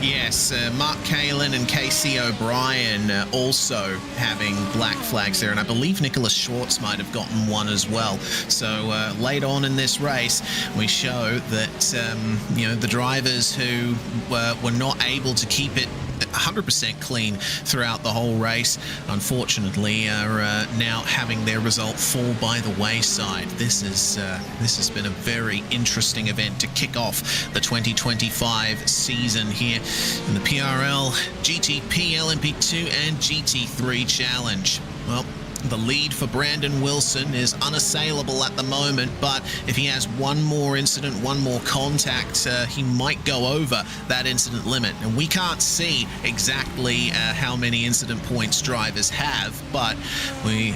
Yes, Mark Kalin and Casey O'Brien also having black flags there, and I believe Nicholas Schwartz might have gotten one as well. So late on in this race, we show that you know, the drivers who were not able to keep it 100% clean throughout the whole race, unfortunately, are now having their result fall by the wayside. This has been a very interesting event to kick off the 2025 season here in the PRL, GTP, LMP2, and GT3 Challenge. Well, the lead for Brandon Wilson is unassailable at the moment, but if he has one more incident, one more contact, he might go over that incident limit. And we can't see exactly how many incident points drivers have, but we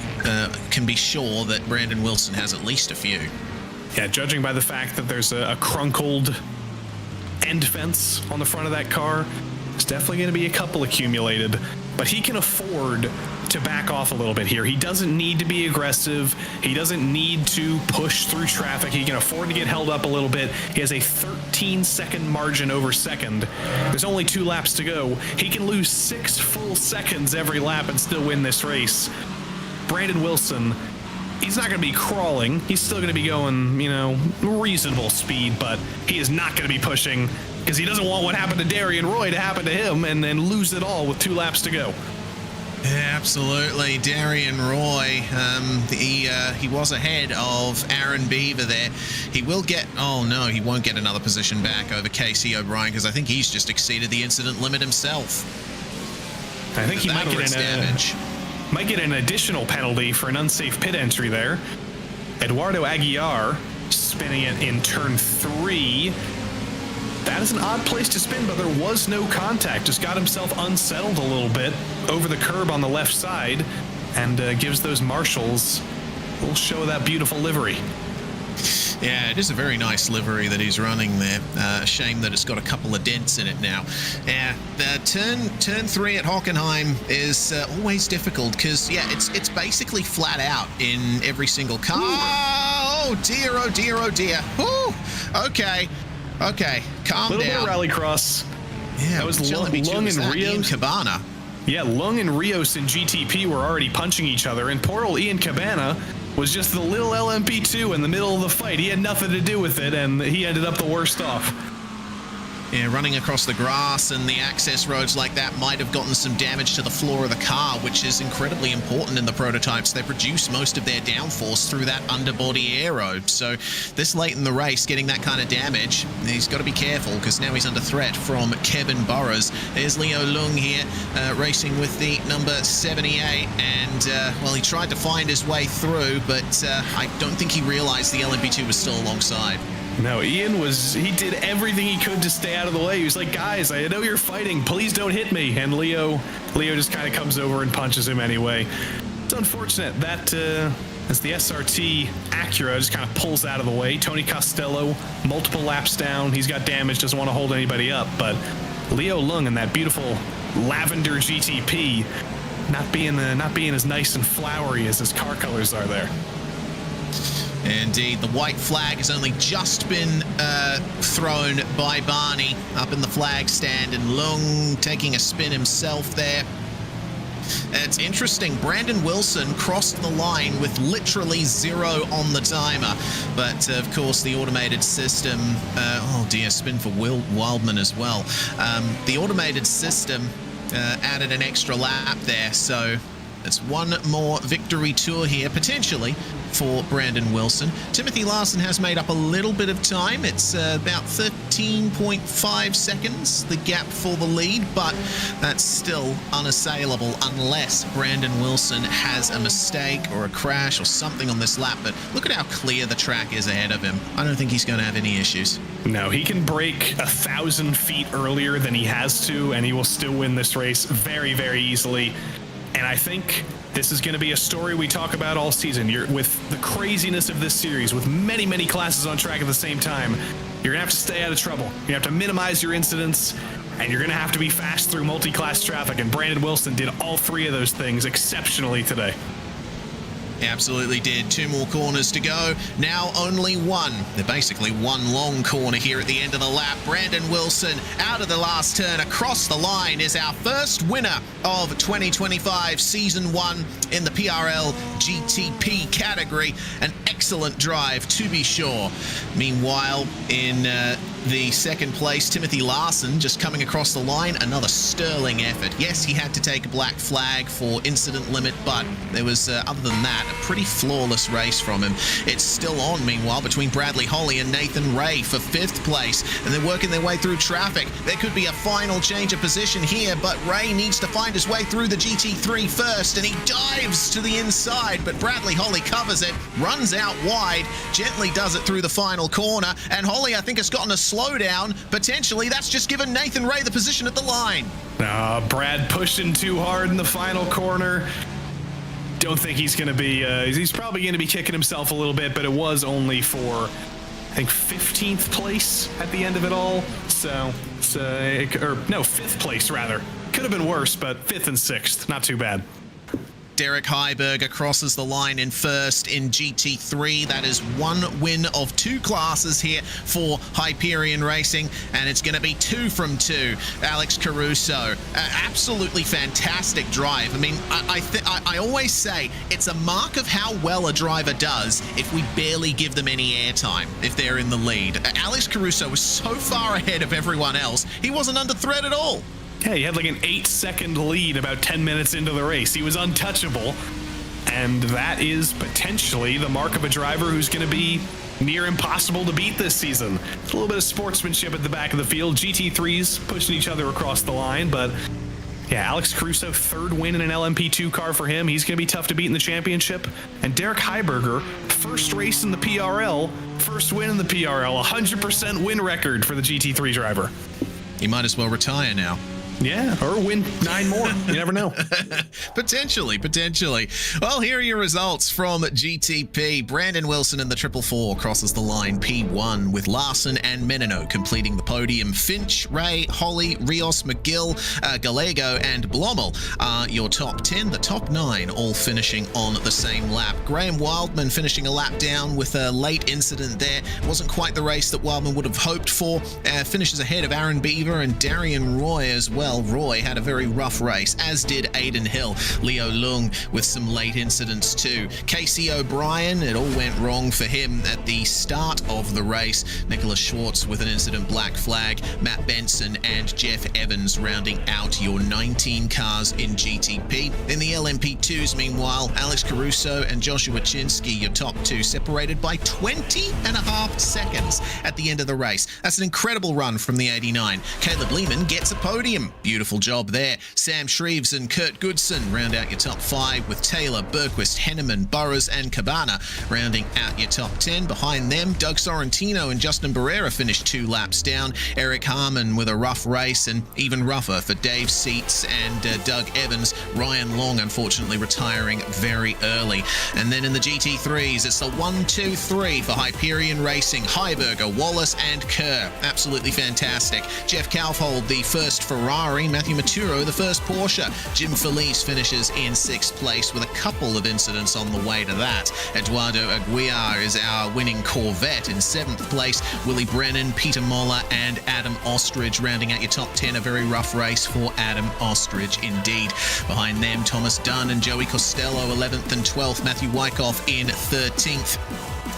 can be sure that Brandon Wilson has at least a few. Yeah, judging by the fact that there's a crunkled end fence on the front of that car, there's definitely going to be a couple accumulated, but he can afford to back off a little bit here. He doesn't need to be aggressive. He doesn't need to push through traffic. He can afford to get held up a little bit. He has a 13-second margin over second. There's only 2 laps to go. He can lose 6 full seconds every lap and still win this race. Brandon Wilson, he's not going to be crawling. He's still going to be going, you know, reasonable speed, but he is not going to be pushing because he doesn't want what happened to Darian Roy to happen to him and then lose it all with 2 laps to go. Yeah, absolutely. Darian Roy, he was ahead of Aaron Beaver there. He will get, oh no, he won't get another position back over Casey O'Brien because I think he's just exceeded the incident limit himself. I think he might get an additional penalty for an unsafe pit entry there. Eduardo Aguiar spinning it in turn 3. That is an odd place to spin, but there was no contact. Just got himself unsettled a little bit over the curb on the left side and gives those marshals a little show of that beautiful livery. Yeah, it is a very nice livery that he's running there. Shame that it's got a couple of dents in it now. Yeah, turn 3 at Hockenheim is always difficult because, yeah, it's basically flat out in every single car. Oh dear, oh dear, oh dear. Ooh, okay, calm down. Little bit of rallycross. Yeah, that was Lung and Rios. Cabana. Yeah, Lung and Rios and GTP were already punching each other, and poor old Ian Cabana was just the little LMP2 in the middle of the fight. He had nothing to do with it, and he ended up the worst off. Yeah, running across the grass and the access roads like that might have gotten some damage to the floor of the car, which is incredibly important in the prototypes. They produce most of their downforce through that underbody aero. So this late in the race, getting that kind of damage, he's got to be careful because now he's under threat from Kevin Burrows. There's Leo Lung here racing with the number 78, and well, he tried to find his way through, but I don't think he realized the LMP2 was still alongside. No, he did everything he could to stay out of the way. He was like, guys, I know you're fighting. Please don't hit me. And Leo just kind of comes over and punches him anyway. It's unfortunate that as the SRT Acura just kind of pulls out of the way. Tony Costello, multiple laps down. He's got damage, doesn't want to hold anybody up. But Leo Lung in that beautiful lavender GTP not being as nice and flowery as his car colors are there. Indeed, the white flag has only just been thrown by Barney up in the flag stand, and Lung taking a spin himself there. It's interesting, Brandon Wilson crossed the line with literally 0 on the timer, but of course the automated system, oh dear, spin for Wildman as well. The automated system added an extra lap there, so it's one more victory tour here, potentially, for Brandon Wilson. Timothy Larson has made up a little bit of time. It's about 13.5 seconds, the gap for the lead, but that's still unassailable unless Brandon Wilson has a mistake or a crash or something on this lap. But look at how clear the track is ahead of him. I don't think he's going to have any issues. No, he can break 1,000 feet earlier than he has to, and he will still win this race very, very easily. And I think this is going to be a story we talk about all season. With the craziness of this series, with many, many classes on track at the same time, you're going to have to stay out of trouble. You have to minimize your incidents, and you're going to have to be fast through multi-class traffic. And Brandon Wilson did all 3 of those things exceptionally today. Absolutely did. 2 more corners to go. Now only one. They're basically one long corner here at the end of the lap. Brandon Wilson out of the last turn across the line is our first winner of 2025 Season 1 in the PRL GTP category. An excellent drive, to be sure. Meanwhile, in the second place, Timothy Larson just coming across the line. Another sterling effort. Yes, he had to take a black flag for incident limit, but there was, other than that, a pretty flawless race from him. It's still on, meanwhile, between Bradley Holly and Nathan Ray for 5th place, and they're working their way through traffic. There could be a final change of position here, but Ray needs to find his way through the GT3 first, and he dives to the inside, but Bradley Holly covers it, runs out wide, gently does it through the final corner, and Holly, I think, has gotten a slowdown. Potentially, that's just given Nathan Ray the position at the line. Brad pushing too hard in the final corner. Don't think he's going to be, he's probably going to be kicking himself a little bit, but it was only for, I think, 15th place at the end of it all. So, no, 5th place rather. Could have been worse, but 5th and 6th, not too bad. Derek Heiberger crosses the line in first in GT3. That is 1 win of 2 classes here for Hyperion Racing, and it's going to be 2 from 2. Alex Caruso, absolutely fantastic drive. I mean, I always say it's a mark of how well a driver does if we barely give them any airtime, if they're in the lead. Alex Caruso was so far ahead of everyone else, he wasn't under threat at all. Yeah, he had like an 8-second lead about 10 minutes into the race. He was untouchable, and that is potentially the mark of a driver who's going to be near impossible to beat this season. A little bit of sportsmanship at the back of the field. GT3s pushing each other across the line, but yeah, Alex Caruso, 3rd win in an LMP2 car for him. He's going to be tough to beat in the championship. And Derek Heiberger, 1st race in the PRL, 1st win in the PRL, 100% win record for the GT3 driver. He might as well retire now. Yeah, or win 9 more. You never know. Potentially. Well, here are your results from GTP. Brandon Wilson in the 444 crosses the line P1 with Larson and Menino completing the podium. Finch, Ray, Holly, Rios, McGill, Gallego, and Blommel are your top 10. The top 9 all finishing on the same lap. Graham Wildman finishing a lap down with a late incident there. Wasn't quite the race that Wildman would have hoped for. Finishes ahead of Aaron Beaver and Darian Roy as well. Roy had a very rough race, as did Aiden Hill. Leo Lung with some late incidents too. Casey O'Brien, it all went wrong for him at the start of the race. Nicholas Schwartz with an incident black flag. Matt Benson and Jeff Evans rounding out your 19 cars in GTP. In the LMP2s, meanwhile, Alex Caruso and Joshua Chinsky, your top 2, separated by 20.5 seconds at the end of the race. That's an incredible run from the 89. Caleb Lehman gets a podium. Beautiful job there. Sam Shreves and Kurt Goodson round out your top 5, with Taylor, Berquist, Henneman, Burrows and Cabana rounding out your top 10. Behind them, Doug Sorrentino and Justin Barrera finished 2 laps down. Eric Harmon with a rough race, and even rougher for Dave Seats and Doug Evans. Ryan Long, unfortunately, retiring very early. And then in the GT3s, it's the 1, 2, 3 for Hyperion Racing, Heiberger, Wallace and Kerr. Absolutely fantastic. Jeff Kaufhold, the first Ferrari. Matthew Maturo, the first Porsche. Jim Felice finishes in 6th place with a couple of incidents on the way to that. Eduardo Aguiar is our winning Corvette in 7th place. Willie Brennan, Peter Moller and Adam Ostrich rounding out your top 10. A very rough race for Adam Ostrich indeed. Behind them, Thomas Dunn and Joey Costello 11th and 12th. Matthew Wyckoff in 13th.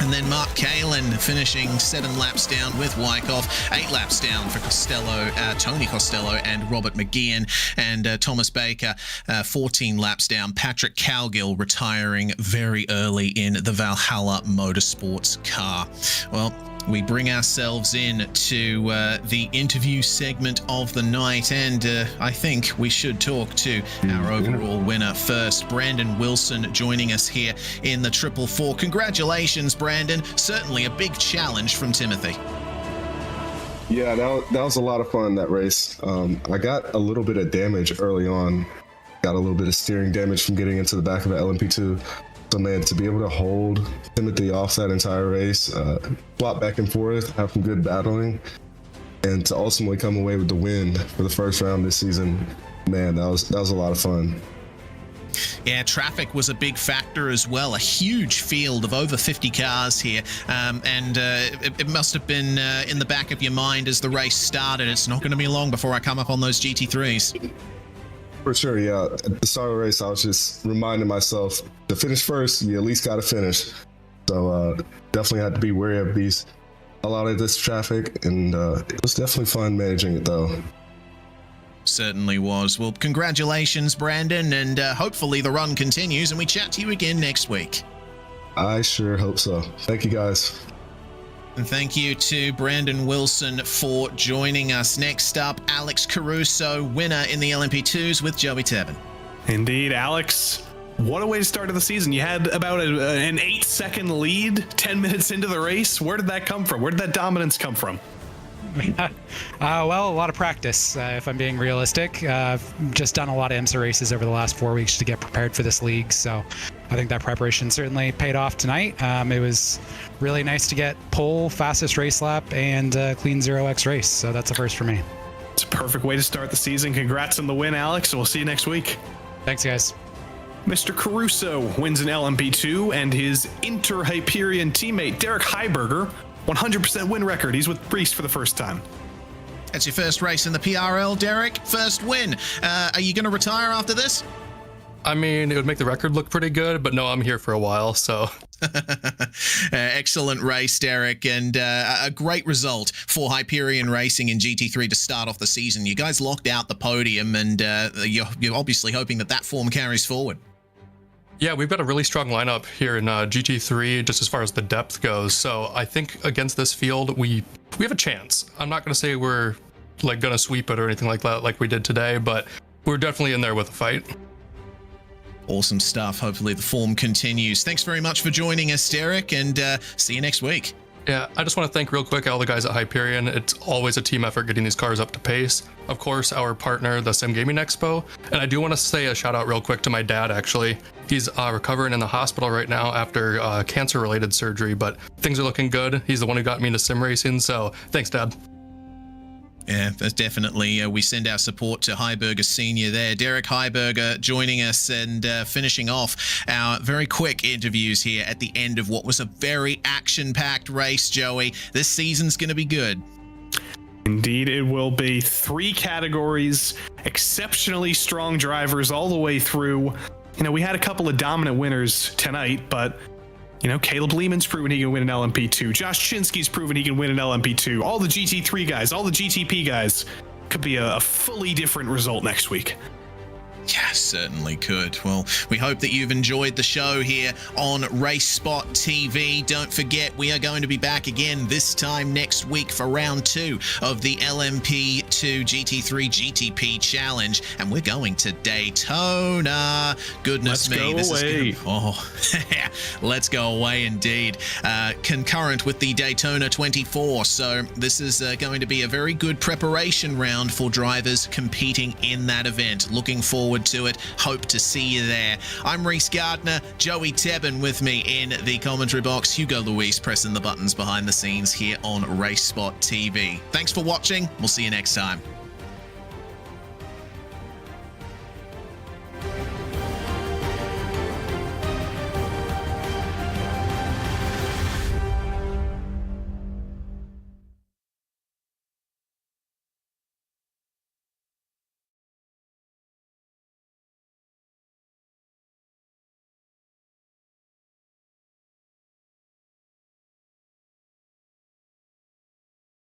And then Mark Kalin finishing 7 laps down with Wyckoff, 8 laps down for Costello, Tony Costello and Robert McGeehan, and Thomas Baker 14 laps down. Patrick Cowgill retiring very early in the Valhalla Motorsports car. Well, we bring ourselves in to the interview segment of the night, and I think we should talk to our overall winner first, Brandon Wilson, joining us here in the 444. Congratulations, Brandon. Certainly a big challenge from Timothy. Yeah, that was a lot of fun, that race. I got a little bit of damage early on. Got a little bit of steering damage from getting into the back of the LMP2. So, man, to be able to hold Timothy off that entire race, flop back and forth, have some good battling, and to ultimately come away with the win for the first round this season, man, that was a lot of fun. Yeah, traffic was a big factor as well. A huge field of over 50 cars here. It must have been in the back of your mind as the race started. It's not going to be long before I come up on those GT3s. For sure, yeah. At the start of the race, I was just reminding myself to finish first, you at least got to finish. So definitely had to be wary of a lot of this traffic, and it was definitely fun managing it, though. Certainly was. Well, congratulations, Brandon, and hopefully the run continues, and we chat to you again next week. I sure hope so. Thank you, guys. And thank you to Brandon Wilson for joining us. Next up, Alex Caruso, winner in the LMP2s with Joey Tebben. Indeed, Alex. What a way to start the season. You had about an 8-second lead 10 minutes into the race. Where did that come from? Where did that dominance come from? Well, a lot of practice, if I'm being realistic. I've just done a lot of IMSA races over the last 4 weeks to get prepared for this league, so I think that preparation certainly paid off tonight. It was really nice to get pole, fastest race lap, and clean 0x race, so that's a first for me. It's a perfect way to start the season. Congrats on the win, Alex. We'll see you next week. Thanks, guys. Mr. Caruso wins an LMP2, and his inter-Hyperion teammate, Derek Heiberger, 100% win record. He's with Priest for the first time. That's your first race in the PRL, Derek. First win. Are you going to retire after this? I mean, it would make the record look pretty good, but no, I'm here for a while, so. Excellent race, Derek, and a great result for Hyperion Racing in GT3 to start off the season. You guys locked out the podium, and you're obviously hoping that form carries forward. Yeah, we've got a really strong lineup here in GT3, just as far as the depth goes. So I think against this field, we have a chance. I'm not going to say we're like going to sweep it or anything like that, like we did today, but we're definitely in there with a fight. Awesome stuff. Hopefully the form continues. Thanks very much for joining us, Derek, and see you next week. Yeah, I just want to thank real quick all the guys at Hyperion. It's always a team effort getting these cars up to pace. Of course, our partner, the Sim Gaming Expo. And I do want to say a shout out real quick to my dad, actually. He's recovering in the hospital right now after cancer-related surgery, but things are looking good. He's the one who got me into sim racing, so thanks, Dad. Yeah, that's definitely. We send our support to Heiberger Senior there. Derek Heiberger joining us and finishing off our very quick interviews here at the end of what was a very action-packed race, Joey. This season's going to be good. Indeed, it will be. 3 categories, exceptionally strong drivers all the way through. You know, we had a couple of dominant winners tonight, but you know, Caleb Lehman's proven he can win an LMP2. Josh Chinsky's proven he can win an LMP2. All the GT3 guys, all the GTP guys. Could be a fully different result next week. Yeah, certainly could. Well, we hope that you've enjoyed the show here on RaceSpotTV. Don't forget, we are going to be back again this time next week for round 2 of the LMP2 GT3 GTP challenge, and we're going to Daytona. Goodness me, this is gonna, oh, let's go away indeed. Concurrent with the Daytona 24, so this is going to be a very good preparation round for drivers competing in that event. Looking forward to it. Hope to see you there. I'm Reese Gardner, Joey Tebbin with me in the commentary box, Hugo Luis pressing the buttons behind the scenes here on RaceSpotTV. Thanks for watching. We'll see you next time.